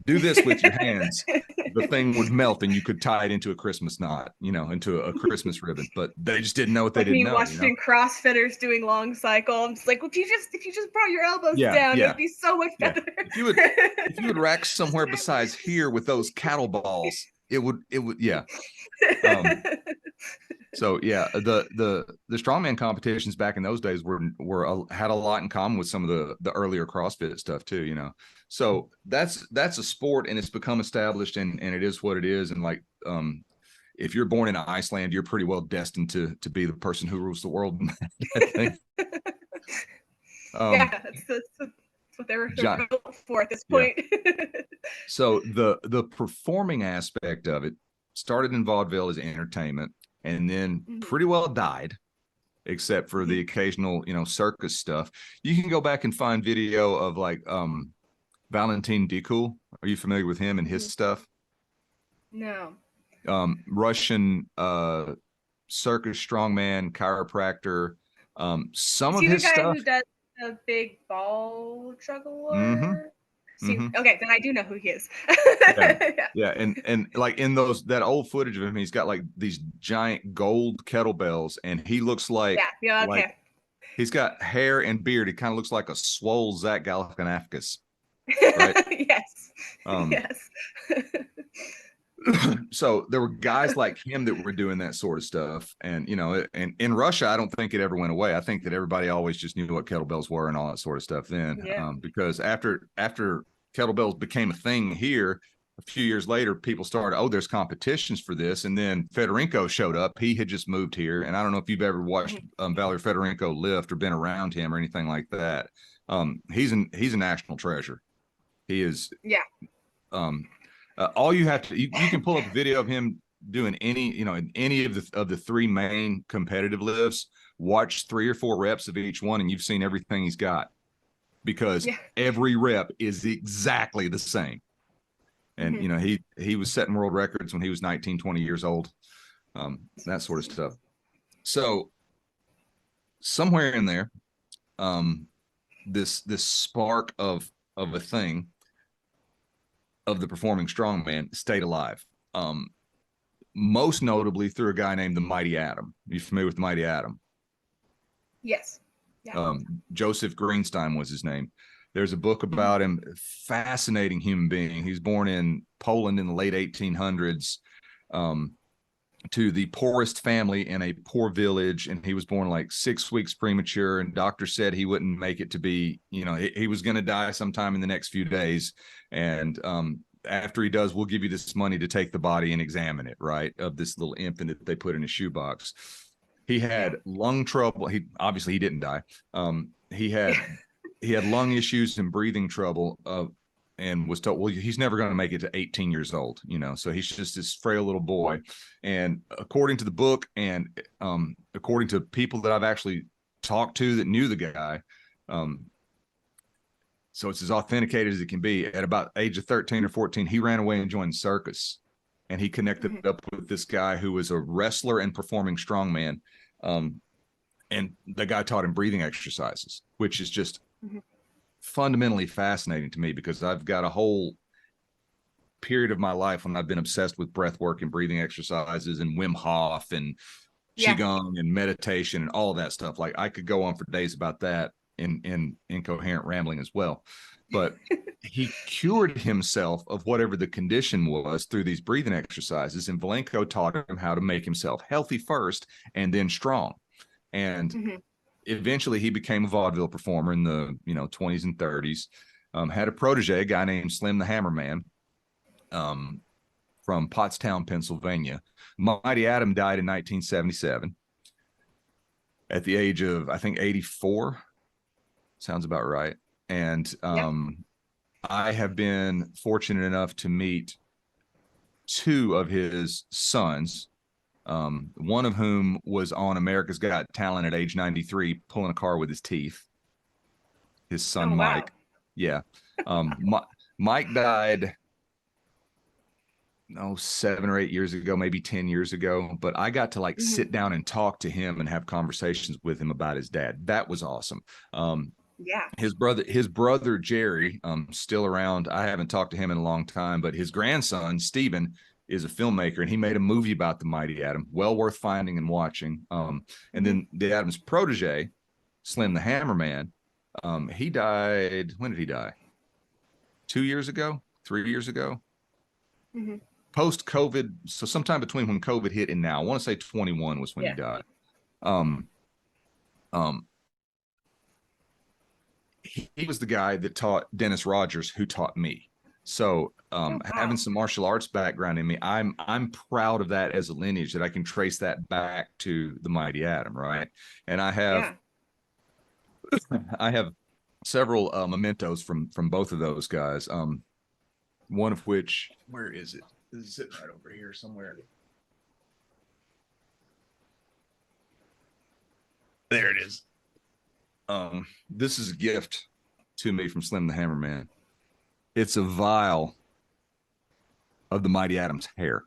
do this with your hands, the thing would melt and you could tie it into a Christmas knot, you know, into a Christmas ribbon. But they just didn't know what they didn't know. Watching CrossFitters doing long cycle. I'm just like, well, if you just brought your elbows down, it would be so much better. If you would rack somewhere besides here with those cattle balls, it would. So yeah, the strongman competitions back in those days had a lot in common with some of the earlier CrossFit stuff too, you know. So that's a sport, and it's become established, and it is what it is. And like, if you're born in Iceland, you're pretty well destined to be the person who rules the world. I think. That's what they were built for at this point. So the performing aspect of it started in vaudeville as entertainment, and then pretty well died, except for the occasional, you know, circus stuff. You can go back and find video of like Valentin Dikul. Are you familiar with him and his stuff? No. Russian circus strongman, chiropractor. Some of his stuff. Who does the big ball juggler? Okay, then I do know who he is. And like in that old footage of him, he's got like these giant gold kettlebells, and he looks like like he's got hair and beard. He kind of looks like a swole Zach Galifianakis, right? Yes. So there were guys like him that were doing that sort of stuff, and you know, and in Russia, I don't think it ever went away. I think that everybody always just knew what kettlebells were and all that sort of stuff then, because after kettlebells became a thing here, a few years later, people started, there's competitions for this. And then Fedorenko showed up. He had just moved here. And I don't know if you've ever watched Valery Fedorenko lift or been around him or anything like that. He's a national treasure. He is. Yeah. All you have to, you can pull up a video of him doing any of the three main competitive lifts, watch 3 or 4 reps of each one, and you've seen everything he's got. Because every rep is exactly the same. And, you know, he was setting world records when he was 19, 20 years old, that sort of stuff. So somewhere in there, this spark of a thing of the performing strongman stayed alive. Most notably through a guy named the Mighty Atom. Are you familiar with the Mighty Atom? Yes. Yeah. Joseph Greenstein was his name. There's a book about him. Fascinating human being. He's born in Poland in the late 1800s to the poorest family in a poor village, and he was born like 6 weeks premature, and doctors said he wouldn't make it to be, you know, he was going to die sometime in the next few days, and after he does, we'll give you this money to take the body and examine it, right, of this little infant that they put in a shoebox. He had lung trouble. He didn't die. He had lung issues and breathing trouble, and was told, well, he's never going to make it to 18 years old, you know. So he's just this frail little boy. And according to the book, and according to people that I've actually talked to that knew the guy, So it's as authenticated as it can be. At about age of 13 or 14, he ran away and joined the circus. And he connected up with this guy who was a wrestler and performing strongman. And the guy taught him breathing exercises, which is just fundamentally fascinating to me, because I've got a whole period of my life when I've been obsessed with breath work and breathing exercises and Wim Hof and Qigong and meditation and all of that stuff. Like, I could go on for days about that in incoherent rambling as well. But he cured himself of whatever the condition was through these breathing exercises. And Valenko taught him how to make himself healthy first and then strong. And eventually he became a vaudeville performer in the 20s and 30s. Had a protege, a guy named Slim the Hammerman, from Pottstown, Pennsylvania. Mighty Atom died in 1977 at the age of, I think, 84. Sounds about right. And I have been fortunate enough to meet two of his sons, one of whom was on America's Got Talent at age 93, pulling a car with his teeth. His son, Mike. Yeah. Mike died 7 or 8 years ago, maybe 10 years ago. But I got to sit down and talk to him and have conversations with him about his dad. That was awesome. His brother Jerry, still around. I haven't talked to him in a long time, but his grandson Stephen is a filmmaker, and he made a movie about the Mighty Atom, well worth finding and watching. And then the Atom's protege, Slim the Hammerman, he died. When did he die? 2 years ago, 3 years ago. Post COVID, so sometime between when COVID hit and now. I want to say 21 was when he died. He was the guy that taught Dennis Rogers, who taught me. So having some martial arts background in me, I'm proud of that as a lineage, that I can trace that back to the Mighty Atom, right? And I have several mementos from both of those guys. One of which, where is it? This is sitting right over here somewhere. There it is. This is a gift to me from Slim the Hammerman. It's a vial of the Mighty Atom's hair.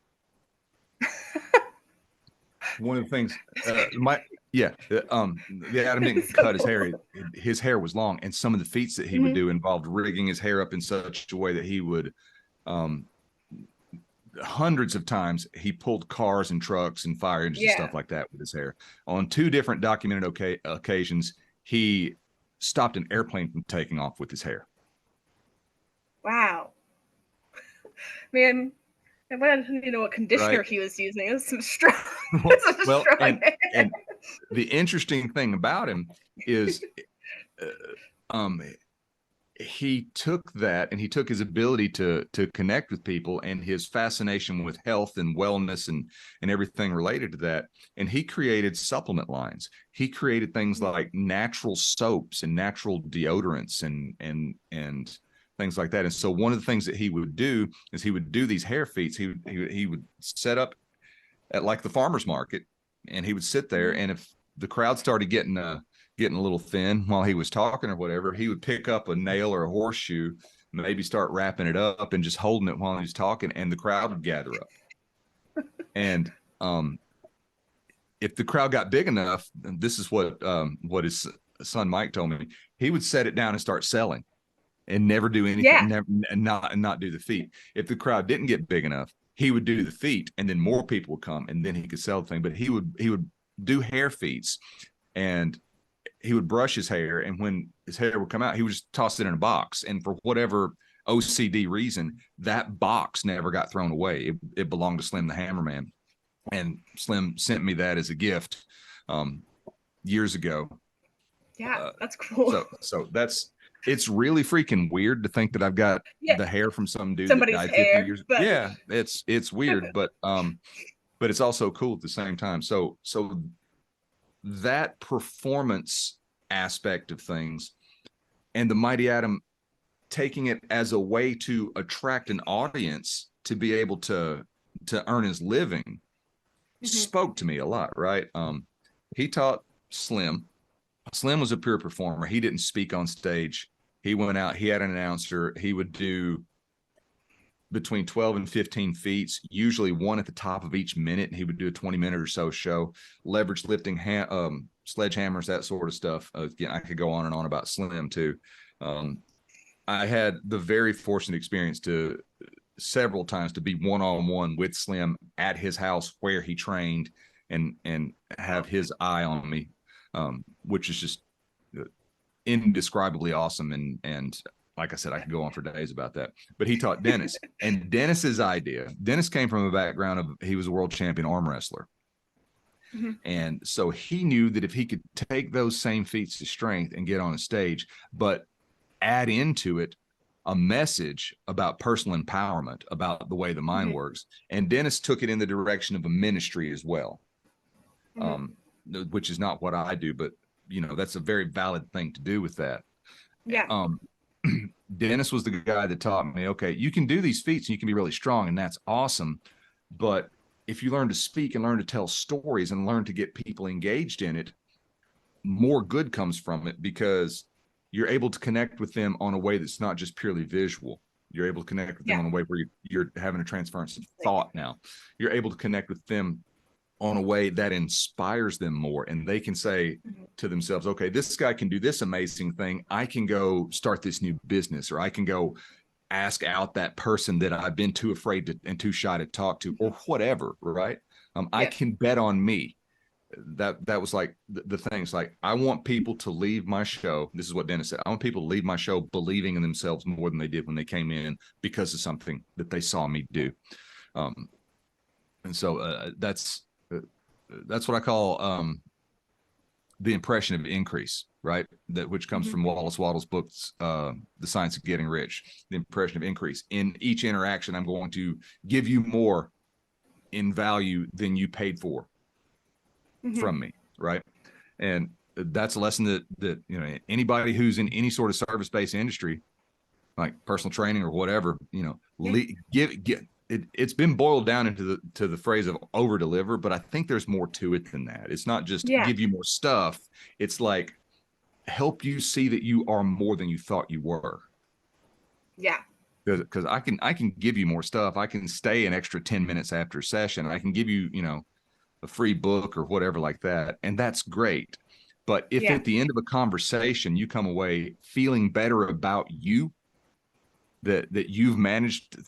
One of the things, the Atom didn't cut his hair. His hair was long, and some of the feats that he would do involved rigging his hair up in such a way that he would, hundreds of times he pulled cars and trucks and fire engines and stuff like that with his hair. On 2 different documented occasions, he stopped an airplane from taking off with his hair. Wow. Man, I wanted to know what conditioner he was using. It was some strong, and the interesting thing about him is he took that, and he took his ability to connect with people and his fascination with health and wellness and everything related to that, and he created supplement lines. He created things like natural soaps and natural deodorants and things like that. And so one of the things that he would do is he would do these hair feats. He would set up at like the farmer's market, and he would sit there, and if the crowd started getting a little thin while he was talking or whatever, he would pick up a nail or a horseshoe, maybe start wrapping it up and just holding it while he was talking, and the crowd would gather up. And if the crowd got big enough, and this is what his son Mike told me, he would set it down and start selling and never do anything, and not do the feat. If the crowd didn't get big enough, he would do the feat, and then more people would come, and then he could sell the thing. But he would do hair feats, and he would brush his hair, and when his hair would come out, he would just toss it in a box. And for whatever OCD reason, that box never got thrown away. It belonged to Slim the Hammerman, and Slim sent me that as a gift years ago. Yeah, that's cool. So it's really freaking weird to think that I've got the hair from some dude somebody's that died 50 hair, years. but... Yeah, it's weird, but it's also cool at the same time. So that performance aspect of things, and the Mighty Atom taking it as a way to attract an audience to be able to earn his living, spoke to me a lot, right? He taught Slim. Slim was a pure performer. He didn't speak on stage. He went out, he had an announcer. He would do between 12 and 15 feats, usually one at the top of each minute. And he would do a 20-minute or so show, leverage lifting, sledgehammers, that sort of stuff. Again, I could go on and on about Slim too. I had the very fortunate experience to several times to be one-on-one with Slim at his house where he trained and have his eye on me, which is just indescribably awesome. And like I said, I could go on for days about that. But he taught Dennis, and Dennis's idea. Dennis came from a background of, he was a world champion arm wrestler. Mm-hmm. And so he knew that if he could take those same feats of strength and get on a stage, but add into it a message about personal empowerment, about the way the mind mm-hmm. works. And Dennis took it in the direction of a ministry as well, mm-hmm. Which is not what I do, but you know, that's a very valid thing to do with that. Yeah. Dennis was the guy that taught me, okay, you can do these feats and you can be really strong, and that's awesome. But if you learn to speak and learn to tell stories and learn to get people engaged in it, more good comes from it, because you're able to connect with them on a way that's not just purely visual. You're able to connect with them on a way where you're having a transference of thought now. You're able to connect with them on a way that inspires them more, and they can say to themselves, okay, this guy can do this amazing thing. I can go start this new business, or I can go ask out that person that I've been too afraid to and too shy to talk to, or whatever. Right. I can bet on me. That was like the things, like, I want people to leave my show. This is what Dennis said. I want people to leave my show believing in themselves more than they did when they came in, because of something that they saw me do. And so that's what I call the impression of increase, right? That which comes from Wallace Wattles' books, The Science of Getting Rich. The impression of increase. In each interaction, I'm going to give you more in value than you paid for from me, right? And that's a lesson that you know, anybody who's in any sort of service-based industry, like personal training or whatever, you know, it's been boiled down into the phrase of over deliver, but I think there's more to it than that. It's not just give you more stuff. It's like help you see that you are more than you thought you were. Yeah. Because I can give you more stuff. I can stay an extra 10 minutes after a session. I can give you, you know, a free book or whatever like that. And that's great. But if at the end of a conversation, you come away feeling better about you, that you've managed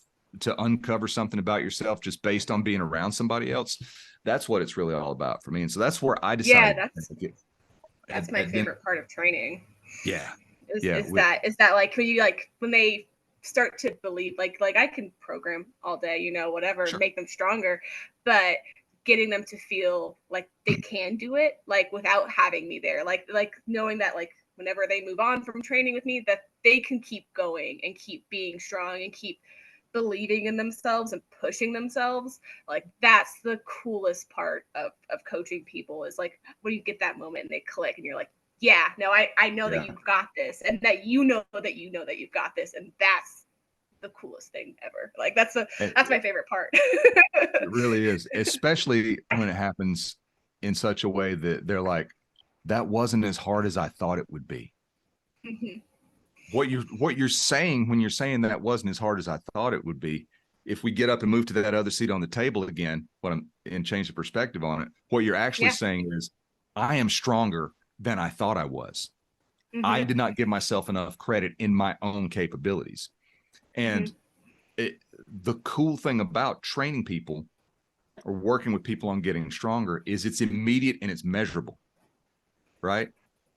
to uncover something about yourself just based on being around somebody else, that's what it's really all about for me. And so that's where I decided. Yeah, that's my favorite part of training. Yeah. Is that like when they start to believe, like I can program all day, you know, whatever, make them stronger, but getting them to feel like they can do it, like without having me there, like knowing that, like, whenever they move on from training with me, that they can keep going and keep being strong and keep believing in themselves and pushing themselves. Like, that's the coolest part of coaching people, is like when you get that moment and they click and you're like, yeah, no, I know that you've got this, and that you know that you've got this, and that's the coolest thing ever. Like, that's my favorite part. It really is, especially when it happens in such a way that they're like, that wasn't as hard as I thought it would be. Mm-hmm. What you're saying when you're saying that wasn't as hard as I thought it would be, if we get up and move to that other seat on the table again, and change the perspective on it, what you're actually saying is, I am stronger than I thought I was. Mm-hmm. I did not give myself enough credit in my own capabilities. And the cool thing about training people or working with people on getting stronger is it's immediate and it's measurable, right?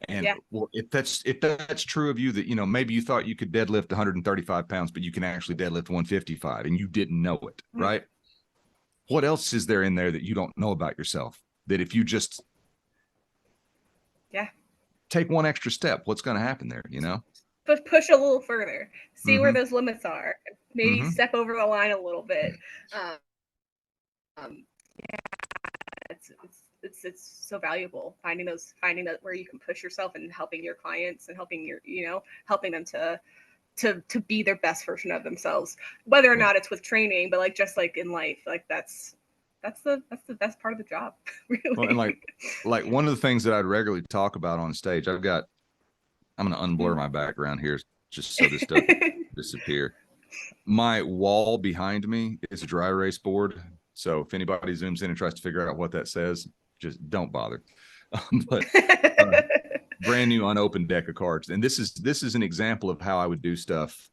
And well, if that's true of you, that, you know, maybe you thought you could deadlift 135 pounds, but you can actually deadlift 155 and you didn't know it, right? What else is there in there that you don't know about yourself? That if you just take one extra step, what's going to happen there, you know? But push a little further, see where those limits are, maybe step over the line a little bit. It's so valuable finding that where you can push yourself and helping your clients and helping them to be their best version of themselves, whether or not it's with training, but like just like in life, like that's the best part of the job. Really. Well, and like one of the things that I'd regularly talk about on stage, I'm going to unblur my background here. just so this doesn't disappear. My wall behind me is a dry erase board. So if anybody zooms in and tries to figure out what that says, just don't bother. But brand new unopened deck of cards. And this is an example of how I would do stuff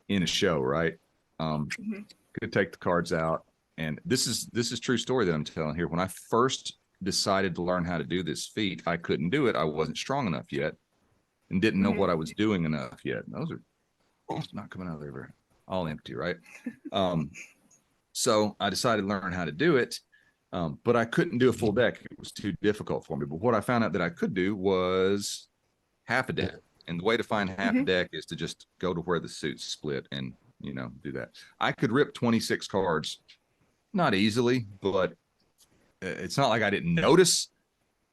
in a show, right? Could take the cards out. And this is true story that I'm telling here. When I first decided to learn how to do this feat, I couldn't do it. I wasn't strong enough yet and didn't know what I was doing enough yet. Those are not coming out of there all empty, right? So I decided to learn how to do it, but I couldn't do a full deck. It was too difficult for me. But what I found out that I could do was half a deck. And the way to find half a deck is to just go to where the suits split and, do that. I could rip 26 cards, not easily, but it's not like I didn't notice,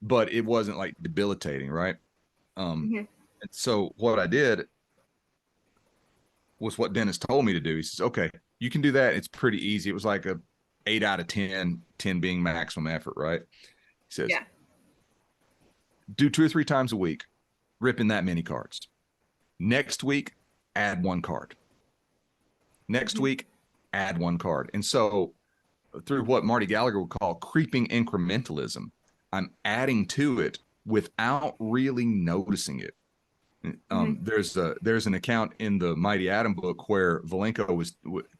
but it wasn't like debilitating, right? And so what I did was what Dennis told me to do. He says, okay, you can do that. It's pretty easy. It was like a 8 out of 10, 10 being maximum effort, right? He says, do 2 or 3 times a week, ripping that many cards. Next week, add 1 card. Next week, add 1 card. And so through what Marty Gallagher would call creeping incrementalism, I'm adding to it without really noticing it. There's an account in the Mighty Atom book where Valenko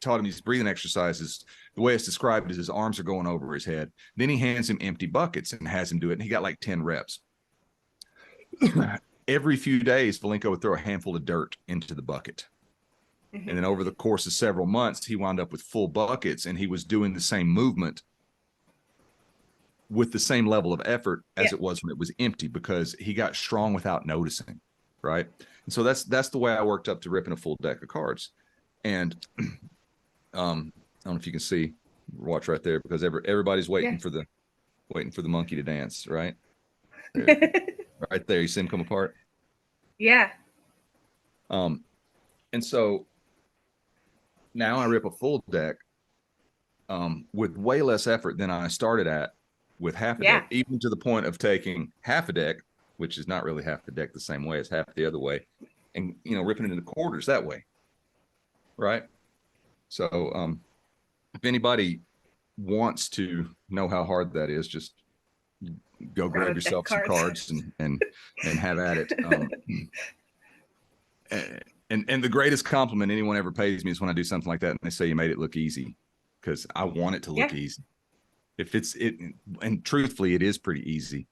taught him these breathing exercises. The way it's described is his arms are going over his head. Then he hands him empty buckets and has him do it. And he got like 10 reps. Every few days, Valenko would throw a handful of dirt into the bucket. And then over the course of several months, he wound up with full buckets, and he was doing the same movement with the same level of effort as it was when it was empty, because he got strong without noticing. Right. And so that's the way I worked up to ripping a full deck of cards. And I don't know if you can see, watch right there, because everybody's waiting for the monkey to dance, right? Right there. You see him come apart? Yeah. And so now I rip a full deck with way less effort than I started at with half a deck, even to the point of taking half a deck, which is not really half the deck the same way as half the other way, and ripping it into quarters that way, right? So if anybody wants to know how hard that is, just go grab yourself some cards and have at it. And the greatest compliment anyone ever pays me is when I do something like that and they say you made it look easy, because I want it to look easy. And truthfully, it is pretty easy.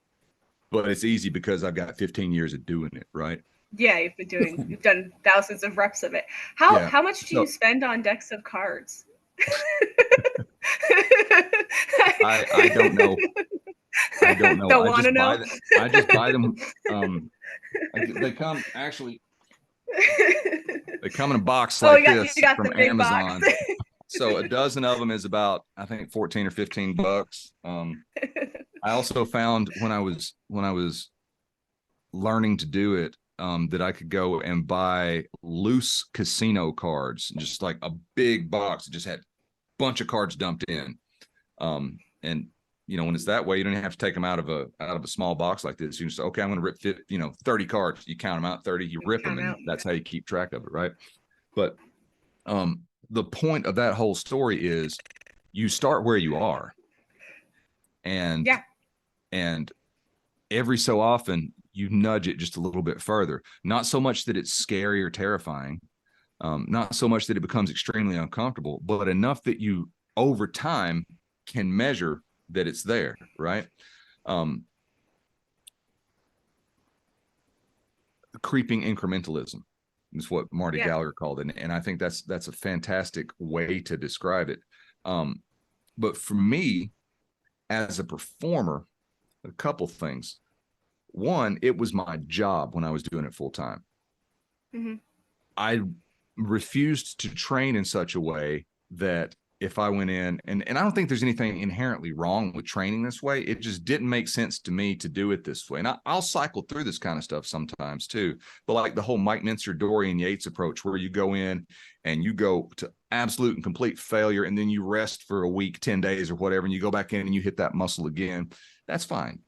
But it's easy because I've got 15 years of doing it, right? Yeah, you've done thousands of reps of it. How much do you spend on decks of cards? I don't know. I don't know. Don't want to know. I just buy them. They come They come in a box like this from Amazon. So a dozen of them is about, I think, 14 or 15 bucks. I also found when I was learning to do it, that I could go and buy loose casino cards, just like a big box that just had a bunch of cards dumped in. And when it's that way, you don't have to take them out of a small box like this. You just say, okay, I'm going to rip 30 cards. You count them out, 30, you rip them, and that's how you keep track of it, right? But the point of that whole story is you start where you are. And every so often you nudge it just a little bit further. Not so much that it's scary or terrifying, not so much that it becomes extremely uncomfortable, but enough that you over time can measure that it's there, right? Creeping incrementalism is what Marty Gallagher called it. And I think that's a fantastic way to describe it. But for me, as a performer, a couple things. One, it was my job when I was doing it full time. I refused to train in such a way that if I went in, and I don't think there's anything inherently wrong with training this way. It just didn't make sense to me to do it this way. And I'll cycle through this kind of stuff sometimes too. But like the whole Mike Mincer, Dorian Yates approach, where you go in and you go to absolute and complete failure, and then you rest for a week, 10 days or whatever, and you go back in and you hit that muscle again. That's fine.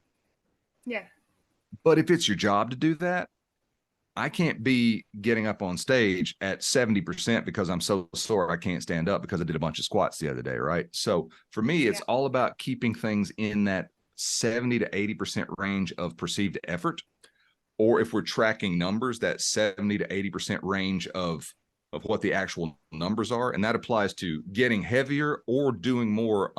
Yeah. But if it's your job to do that, I can't be getting up on stage at 70% because I'm so sore I can't stand up because I did a bunch of squats the other day, right? So for me, it's all about keeping things in that 70 to 80% range of perceived effort. Or if we're tracking numbers, that 70 to 80% range of what the actual numbers are. And that applies to getting heavier or doing more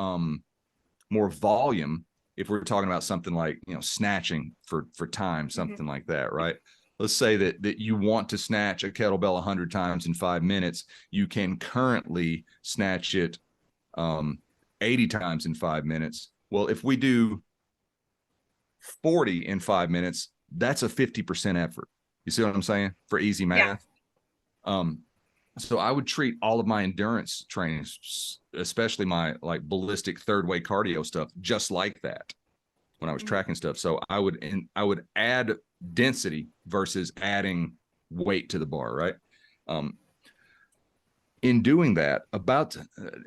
volume. If we're talking about something like, snatching for time, something like that, right? Let's say that you want to snatch a kettlebell 100 times in 5 minutes. You can currently snatch it 80 times in 5 minutes. Well, if we do 40 in 5 minutes, that's a 50% effort. You see what I'm saying? For easy math. Yeah. So I would treat all of my endurance training, especially my like ballistic third way cardio stuff, just like that when I was tracking stuff. So I would add density versus adding weight to the bar, right? In doing that,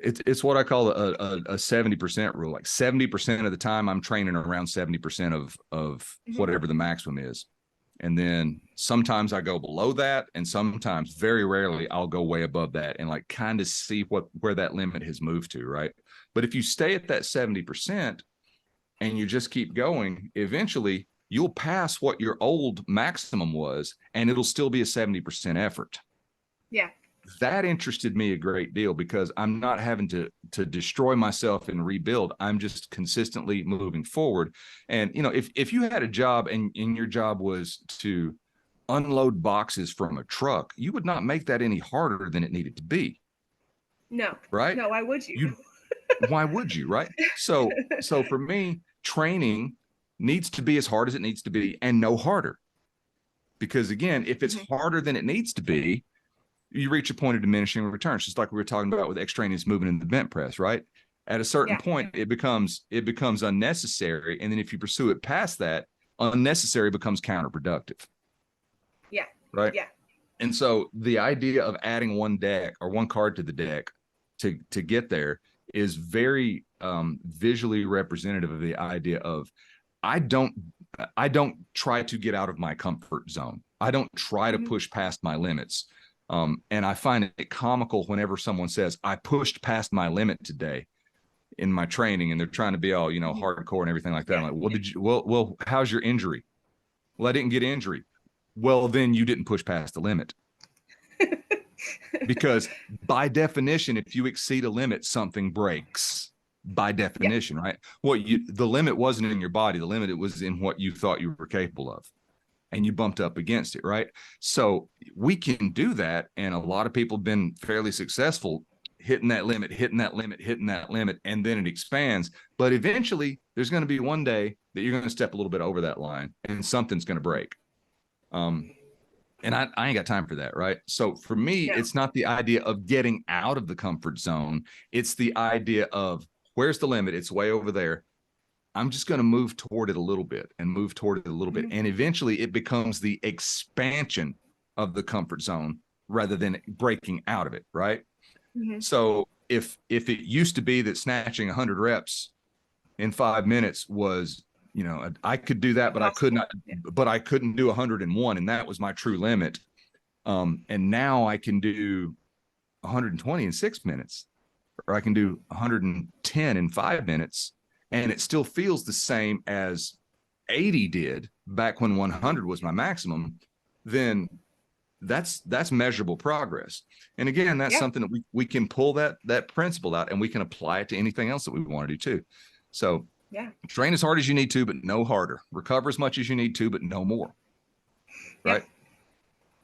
it's what I call a 70% rule. Like 70% of the time I'm training around 70% of whatever the maximum is. And then sometimes I go below that, and sometimes, very rarely, I'll go way above that and like kind of see where that limit has moved to, right? But if you stay at that 70% and you just keep going, eventually you'll pass what your old maximum was, and it'll still be a 70% effort. Yeah. That interested me a great deal because I'm not having to destroy myself and rebuild. I'm just consistently moving forward. And, if you had a job and your job was to unload boxes from a truck, you would not make that any harder than it needed to be. No. Right? No, why would you? Why would you? Right? So for me, training needs to be as hard as it needs to be and no harder. Because again, if it's harder than it needs to be, you reach a point of diminishing returns, just like we were talking about with extraneous movement in the bench press, right? At a certain point, it becomes unnecessary. And then if you pursue it past that, unnecessary becomes counterproductive. Yeah. Right. Yeah. And so the idea of adding one deck or one card to the deck to get there is very visually representative of the idea of I don't try to get out of my comfort zone. I don't try to push past my limits. And I find it comical whenever someone says, I pushed past my limit today in my training, and they're trying to be all, hardcore and everything like that. I'm like, well, how's your injury? Well, I didn't get injury. Well, then you didn't push past the limit. Because by definition, if you exceed a limit, something breaks by definition, right? Well, the limit wasn't in your body. The limit, it was in what you thought you were capable of. And you bumped up against it, right? So we can do that. And a lot of people have been fairly successful hitting that limit, and then it expands. But eventually there's going to be one day that you're going to step a little bit over that line and something's going to break. And I ain't got time for that, right? So for me, it's not the idea of getting out of the comfort zone. It's the idea of where's the limit? It's way over there. I'm just going to move toward it a little bit and move toward it a little bit. And eventually it becomes the expansion of the comfort zone rather than breaking out of it. Right. So if it used to be that snatching 100 reps in 5 minutes was, I could do that, but I could not, but I couldn't do 101. And that was my true limit. And now I can do 120 in 6 minutes, or I can do 110 in 5 minutes. And it still feels the same as 80 did back when 100 was my maximum, then that's measurable progress. And again, that's something that we can pull that principle out and we can apply it to anything else that we want to do too. So train as hard as you need to, but no harder. Recover as much as you need to, but no more. Right?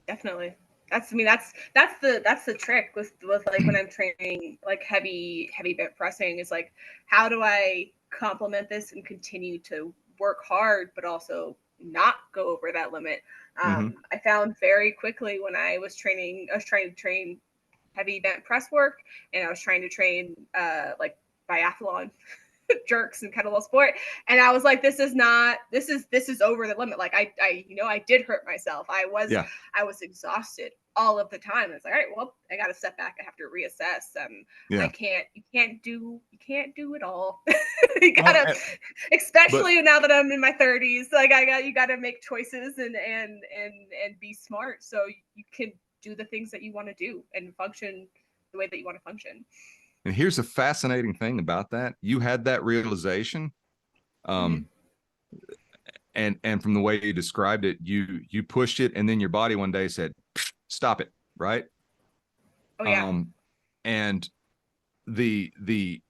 Definitely. That's the trick with like when I'm training like heavy bench pressing is like, how do I complement this and continue to work hard, but also not go over that limit? I found very quickly when I was trying to train heavy bench press work, and I was trying to train like biathlon jerks and kettlebell sport, and I was like, this is over the limit. Like I did hurt myself. I was exhausted all of the time. It's like, all right, well, I got to step back. I have to reassess. Yeah. You can't do it all. You gotta, especially now that I'm in my 30s, like you gotta make choices and be smart so you can do the things that you want to do and function the way that you want to function. And here's a fascinating thing about that. You had that realization. And from the way you described it, you pushed it, and then your body one day said, stop it, right? Oh yeah. And the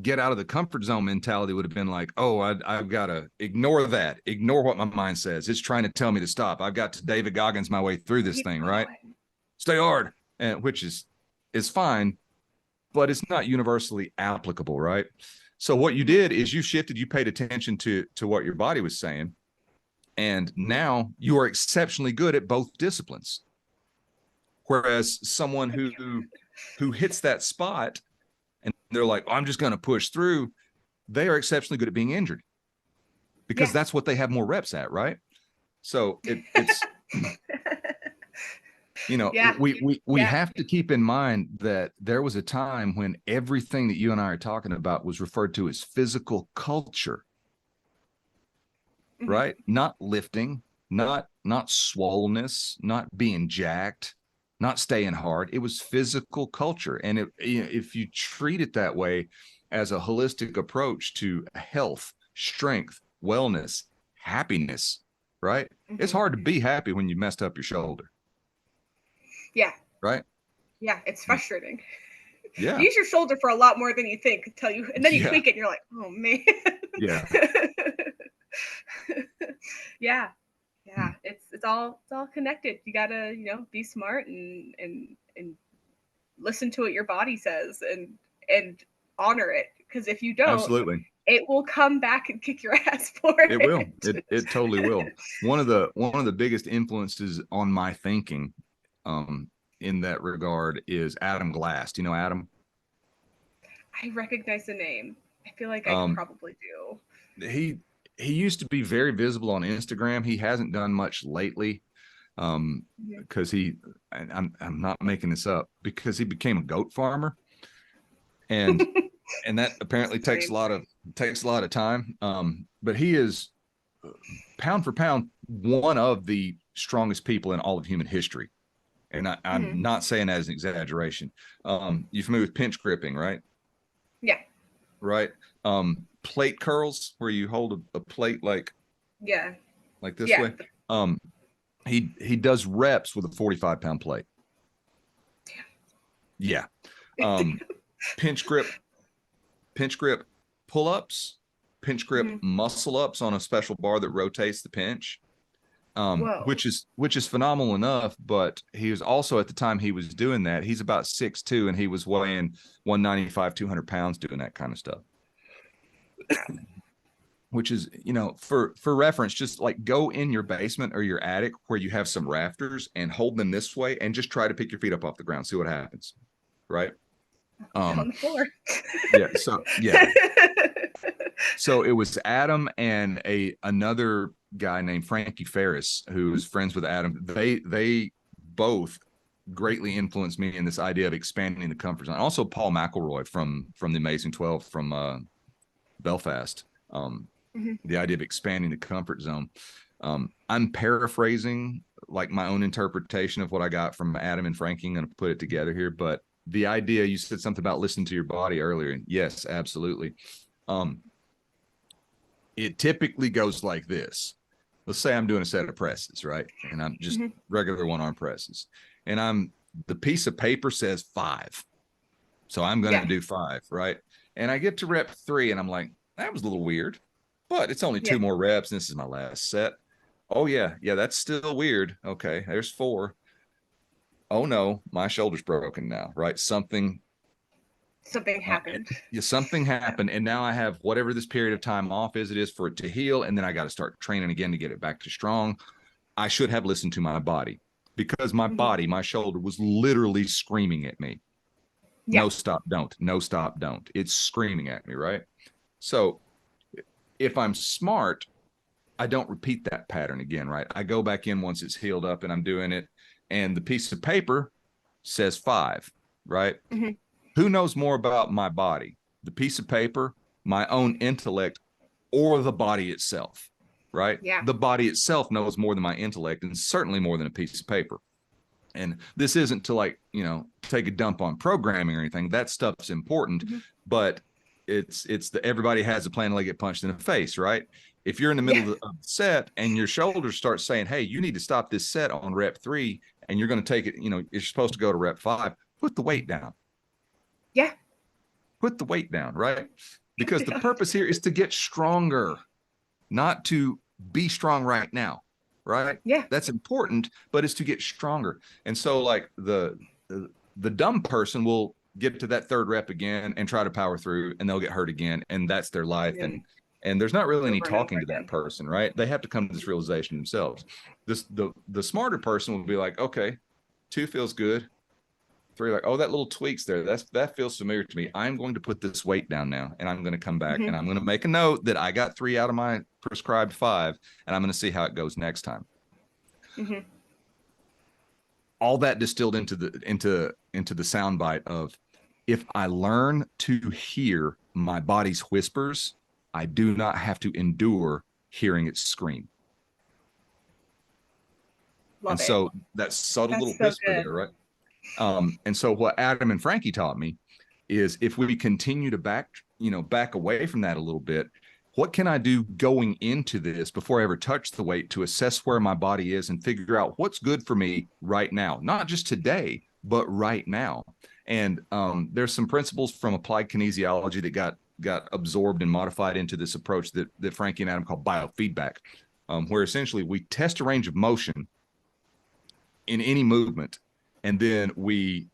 get out of the comfort zone mentality would have been like, oh, I've got to ignore what my mind says. It's trying to tell me to stop. I've got to David Goggins my way through this thing, right? Stay hard, and which is fine, but it's not universally applicable, right? So what you did is you shifted, you paid attention to what your body was saying, and now you are exceptionally good at both disciplines. Whereas someone who hits that spot and they're like, oh, I'm just going to push through, they are exceptionally good at being injured because that's what they have more reps at, right? So it's you know, we have to keep in mind that there was a time when everything that you and I are talking about was referred to as physical culture, right? Not lifting, not swollenness, not being jacked, not staying hard. It was physical culture. And if you treat it that way as a holistic approach to health, strength, wellness, happiness, right? It's hard to be happy when you messed up your shoulder. Yeah. Right. Yeah. It's frustrating. Yeah. You use your shoulder for a lot more than you think until you, and then you tweak it and you're like, oh man. Yeah. Yeah. It's all connected. You gotta, be smart and listen to what your body says and honor it. Because if you don't, absolutely, it will come back and kick your ass for it. It will. It totally will. One of the biggest influences on my thinking in that regard is Adam Glass. Do you know Adam? I recognize the name. I feel like I probably do. He used to be very visible on Instagram. He hasn't done much lately because I'm not making this up, because he became a goat farmer, and and that apparently takes a lot of time. But he is pound for pound one of the strongest people in all of human history. And I'm not saying that as an exaggeration. You familiar with pinch gripping, right? Yeah. Right. Plate curls, where you hold a plate like this way. He does reps with a 45-pound plate. Yeah. Pinch grip pull-ups, pinch grip muscle ups on a special bar that rotates the pinch. Which is phenomenal enough, but he was also, at the time he was doing that, he's about 6'2", and he was weighing 195, 200 pounds doing that kind of stuff. Which is, for reference, just like go in your basement or your attic where you have some rafters and hold them this way and just try to pick your feet up off the ground, see what happens. Right. On the floor. So it was Adam and another guy named Frankie Ferris, who was friends with Adam. They both greatly influenced me in this idea of expanding the comfort zone. Also Paul McElroy from the Amazing 12 from Belfast. The idea of expanding the comfort zone. I'm paraphrasing like my own interpretation of what I got from Adam and Frankie. I'm going to put it together here, but the idea, you said something about listening to your body earlier. Yes, absolutely. It typically goes like this. Let's say I'm doing a set of presses, right? And I'm just regular one-arm presses. And the piece of paper says 5. So I'm going to do 5, right? And I get to rep 3 and I'm like, that was a little weird, but it's only 2 more reps. And this is my last set. Oh yeah. That's still weird. Okay. There's 4. Oh no, my shoulder's broken now, right? Something happened. Something happened. And now I have whatever this period of time off is for it to heal. And then I got to start training again to get it back to strong. I should have listened to my body, because my body, my shoulder was literally screaming at me. No, stop, don't. No, stop, don't. It's screaming at me, right? So if I'm smart, I don't repeat that pattern again, right? I go back in once it's healed up and I'm doing it. and the piece of paper says 5, right? Mm-hmm. Who knows more about my body, the piece of paper, my own intellect, or the body itself, right? Yeah. The body itself knows more than my intellect, and certainly more than a piece of paper. And this isn't to, like, you know, take a dump on programming or anything. That stuff's important, but it's everybody has a plan till they get punched in the face, right? If you're in the middle of the set and your shoulders start saying, hey, you need to stop this set on rep 3, and you're going to take it, you know, you're supposed to go to rep 5, put the weight down. Yeah. Put the weight down, right? Because the purpose here is to get stronger, not to be strong right now, right? Yeah. That's important, but it's to get stronger. And so, like, the dumb person will get to that 3rd rep again and try to power through, and they'll get hurt again, and that's their life. And there's not really any talking to that person, right? They have to come to this realization themselves. The smarter person will be like, okay, 2 feels good. 3, like, oh, that little tweaks there, that feels familiar to me. I'm going to put this weight down now, and I'm going to come back, and I'm going to make a note that I got 3 out of my prescribed 5, and I'm going to see how it goes next time. All that distilled into the soundbite of, if I learn to hear my body's whispers, I do not have to endure hearing it scream. Love and it. So that subtle little so whisper good. there, right? And so what Adam and Frankie taught me is, if we continue to back away from that a little bit, what can I do going into this before I ever touch the weight to assess where my body is and figure out what's good for me right now, not just today, but right now. And there's some principles from applied kinesiology that got absorbed and modified into this approach that Frankie and Adam call biofeedback, where essentially we test a range of motion in any movement, and then we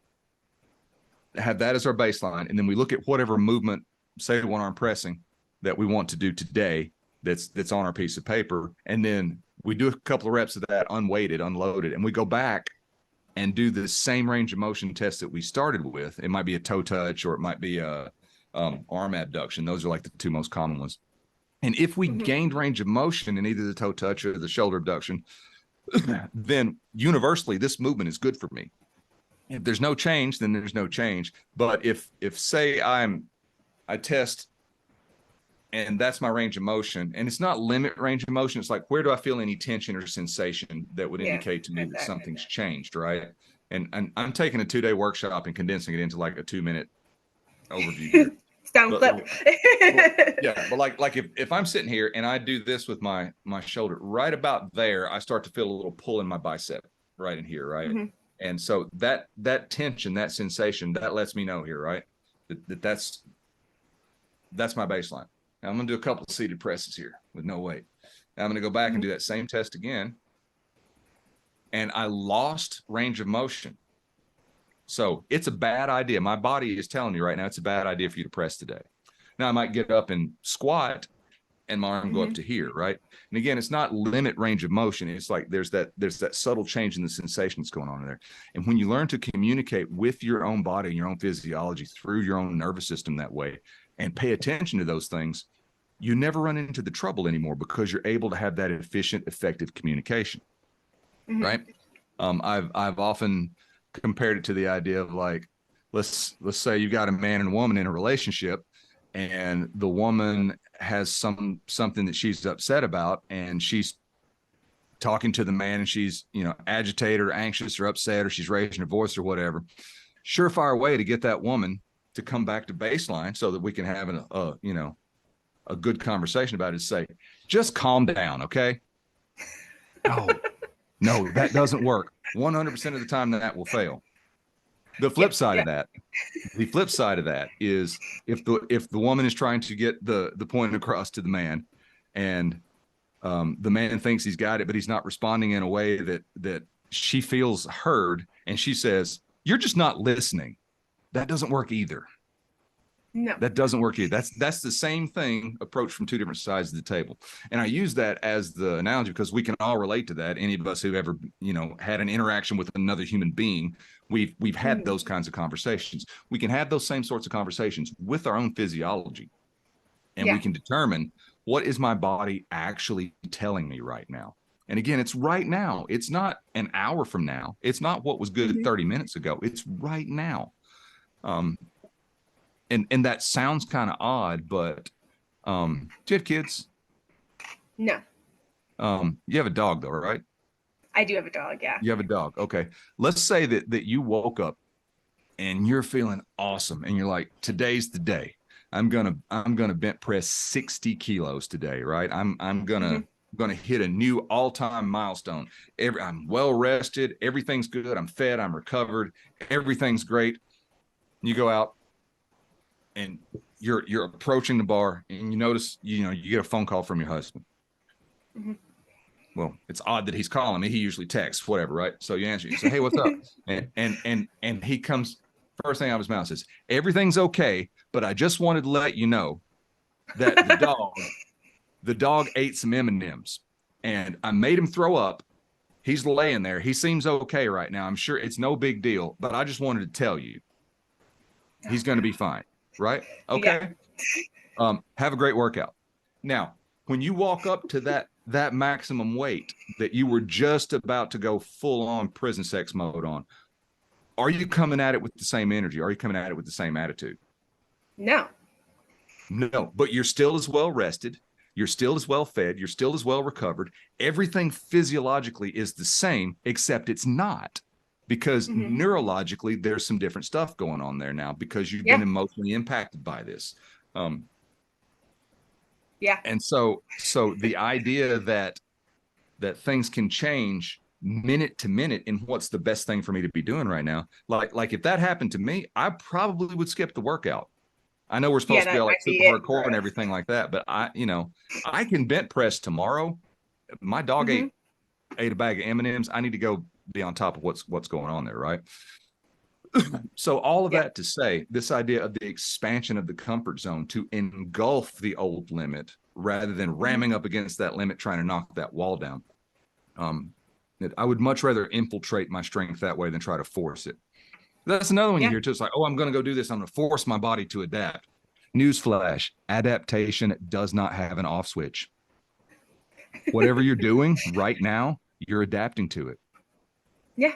have that as our baseline, and then we look at whatever movement, say one arm pressing, that we want to do today that's on our piece of paper, and then we do a couple of reps of that unweighted, unloaded, and we go back and do the same range of motion test that we started with. It might be a toe touch, or it might be a arm abduction. Those are like the 2 most common ones. And if we gained range of motion in either the toe touch or the shoulder abduction, then universally this movement is good for me. If there's no change, then there's no change. But if say I test and that's my range of motion, and it's not limit range of motion, it's like, where do I feel any tension or sensation that would indicate to me that something's changed, right? And I'm taking a 2-day workshop and condensing it into like a 2-minute overview here. Sound clip. But like if I'm sitting here and I do this with my shoulder, right about there, I start to feel a little pull in my bicep right in here, right? And so that tension, that sensation, that lets me know here, right, that's my baseline. Now I'm going to do a couple of seated presses here with no weight. Now I'm going to go back and do that same test again, and I lost range of motion. So it's a bad idea. My body is telling me right now it's a bad idea for you to press today. Now I might get up and squat and my arm go up to here, right? And again, it's not limit range of motion. It's like there's that subtle change in the sensation that's going on in there. And when you learn to communicate with your own body and your own physiology through your own nervous system that way, and pay attention to those things, you never run into the trouble anymore, because you're able to have that efficient, effective communication, right? I've often compared it to the idea of, like, let's say you got a man and a woman in a relationship, and the woman has something that she's upset about, and she's talking to the man, and she's, agitated or anxious or upset, or she's raising her voice or whatever. Surefire way to get that woman to come back to baseline so that we can have a good conversation about it is say, just calm down, okay? No, that doesn't work. 100% of the time that will fail. The flip side of that is, if the woman is trying to get the point across to the man, and the man thinks he's got it, but he's not responding in a way that she feels heard, and she says, "You're just not listening." That doesn't work either. No, that doesn't work either. That's the same thing approached from 2 different sides of the table. And I use that as the analogy because we can all relate to that. Any of us who ever, had an interaction with another human being, we've had those kinds of conversations. We can have those same sorts of conversations with our own physiology, and we can determine, what is my body actually telling me right now? And again, it's right now. It's not an hour from now. It's not what was good 30 minutes ago. It's right now. And that sounds kind of odd, but do you have kids? No. You have a dog though, right? I do have a dog, yeah. You have a dog. Okay. Let's say that you woke up and you're feeling awesome and you're like, today's the day. I'm gonna bench press 60 kilos today, right? I'm gonna hit a new all-time milestone. I'm well rested, everything's good, I'm fed, I'm recovered, everything's great. You go out and you're approaching the bar and you notice, you get a phone call from your husband. Well, it's odd that he's calling me. He usually texts, whatever, right? So you answer, you say, hey, what's up? And he comes, first thing out of his mouth says, everything's okay, but I just wanted to let you know that the dog ate some M&Ms and I made him throw up. He's laying there. He seems okay right now. I'm sure it's no big deal, but I just wanted to tell you he's going to be fine, right? Okay. Yeah. Have a great workout. Now, when you walk up to that maximum weight that you were just about to go full on prison sex mode on, are you coming at it with the same energy? Are you coming at it with the same attitude? No, but you're still as well rested. You're still as well fed. You're still as well recovered. Everything physiologically is the same, except it's not, because neurologically there's some different stuff going on there now because you've been emotionally impacted by this. And so the idea that things can change minute to minute in what's the best thing for me to be doing right now. Like if that happened to me, I probably would skip the workout. I know we're supposed to be all like super hardcore and everything like that, but I can bench press tomorrow. My dog ate a bag of M&Ms. I need to go be on top of what's going on there, right? So all of that to say, this idea of the expansion of the comfort zone to engulf the old limit rather than ramming up against that limit, trying to knock that wall down. I would much rather infiltrate my strength that way than try to force it. That's another one you hear too. It's like, oh, I'm going to go do this. I'm going to force my body to adapt. Newsflash, adaptation does not have an off switch. Whatever you're doing right now, you're adapting to it. Yeah.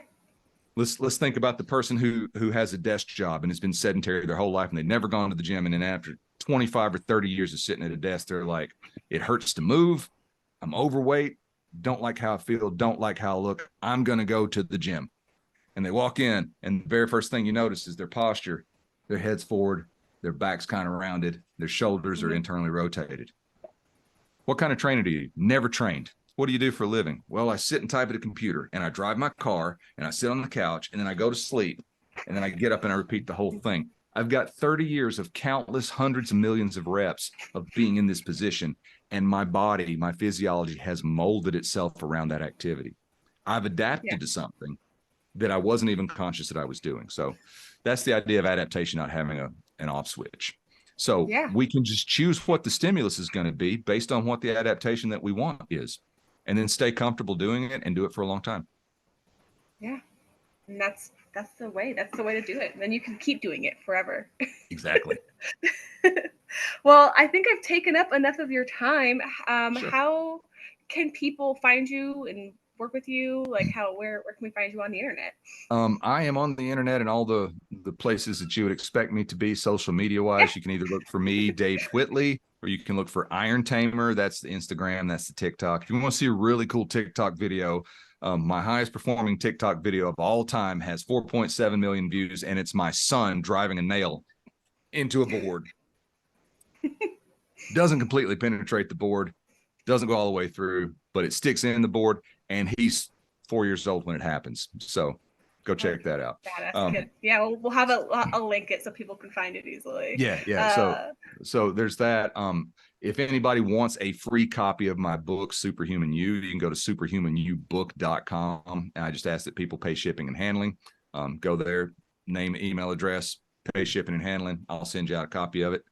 Let's think about the person who has a desk job and has been sedentary their whole life and they've never gone to the gym. And then after 25 or 30 years of sitting at a desk, they're like, it hurts to move. I'm overweight. Don't like how I feel. Don't like how I look. I'm going to go to the gym. And they walk in and the very first thing you notice is their posture. Their head's forward. Their back's kind of rounded. Their shoulders are internally rotated. What kind of trainer do you? Never trained. What do you do for a living? Well, I sit and type at a computer and I drive my car and I sit on the couch and then I go to sleep and then I get up and I repeat the whole thing. I've got 30 years of countless hundreds of millions of reps of being in this position, and my body, my physiology has molded itself around that activity. I've adapted to something that I wasn't even conscious that I was doing. So that's the idea of adaptation, not having an off switch. So we can just choose what the stimulus is going to be based on what the adaptation that we want is, and then stay comfortable doing it and do it for a long time. Yeah. And that's the way. That's the way to do it. Then you can keep doing it forever. Exactly. Well, I think I've taken up enough of your time. Sure. How can people find you and work with you? Like where can we find you on the internet? I am on the internet and all the places that you would expect me to be social media wise. You can either look for me, Dave Whitley, or you can look for Iron Tamer. That's the Instagram. That's the TikTok. If you want to see a really cool TikTok video, my highest performing TikTok video of all time has 4.7 million views, and it's my son driving a nail into a board. Doesn't completely penetrate the board, doesn't go all the way through, but it sticks in the board, and he's 4 years old when it happens. So go check that out. Yeah, that's good. Yeah, we'll have a link it so people can find it easily. Yeah. So there's that. If anybody wants a free copy of my book, Superhuman You, you can go to superhumanyobook.com. And I just ask that people pay shipping and handling. Go there, name, email address, pay shipping and handling. I'll send you out a copy of it.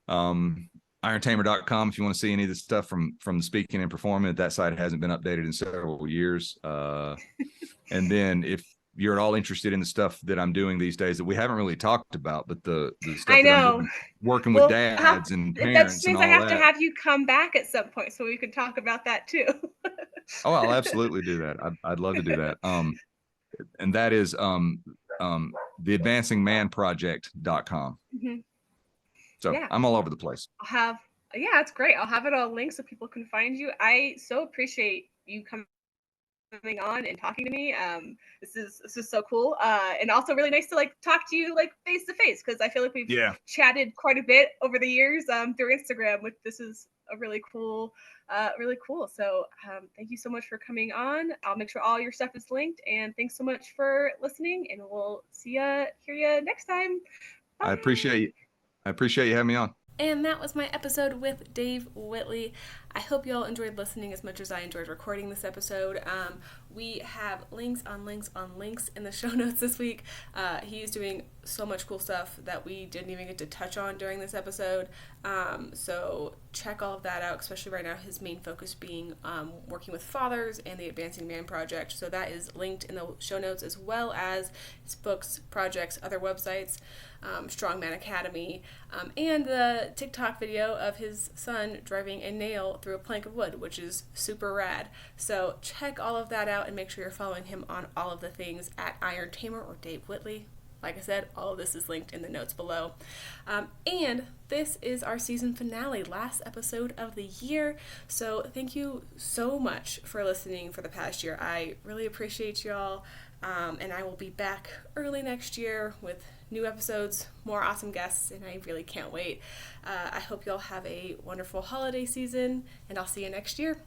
IronTamer.com if you want to see any of the stuff from the speaking and performing. That site hasn't been updated in several years. And then if you're at all interested in the stuff that I'm doing these days that we haven't really talked about, but the stuff I know. that I'm doing, working with dads and parents. That just means and all I have to have you come back at some point so we can talk about that too. Oh, I'll absolutely do that. I'd love to do that. And that is theadvancingmanproject.com. Mm-hmm. So Yeah. I'm all over the place. Yeah, it's great. I'll have it all linked so people can find you. I so appreciate you coming on and talking to me. This is so cool. And also really nice to like talk to you like face to face, because I feel like we've chatted quite a bit over the years through Instagram. This is a really cool, really cool. So thank you so much for coming on. I'll make sure all your stuff is linked, and thanks so much for listening, and we'll hear you next time. Bye. I appreciate you having me on. And that was my episode with Dave Whitley. I hope you all enjoyed listening as much as I enjoyed recording this episode. We have links on links on links in the show notes this week. He's doing so much cool stuff that we didn't even get to touch on during this episode. So check all of that out, especially right now, his main focus being working with fathers and the Advancing Man Project. So that is linked in the show notes, as well as his books, projects, other websites, Strongman Academy, and the TikTok video of his son driving a nail through a plank of wood, which is super rad. So check all of that out and make sure you're following him on all of the things at Iron Tamer or Dave Whitley. Like I said, all of this is linked in the notes below. And this is our season finale, last episode of the year. So thank you so much for listening for the past year. I really appreciate y'all. And I will be back early next year with new episodes, more awesome guests, and I really can't wait. I hope y'all have a wonderful holiday season, and I'll see you next year.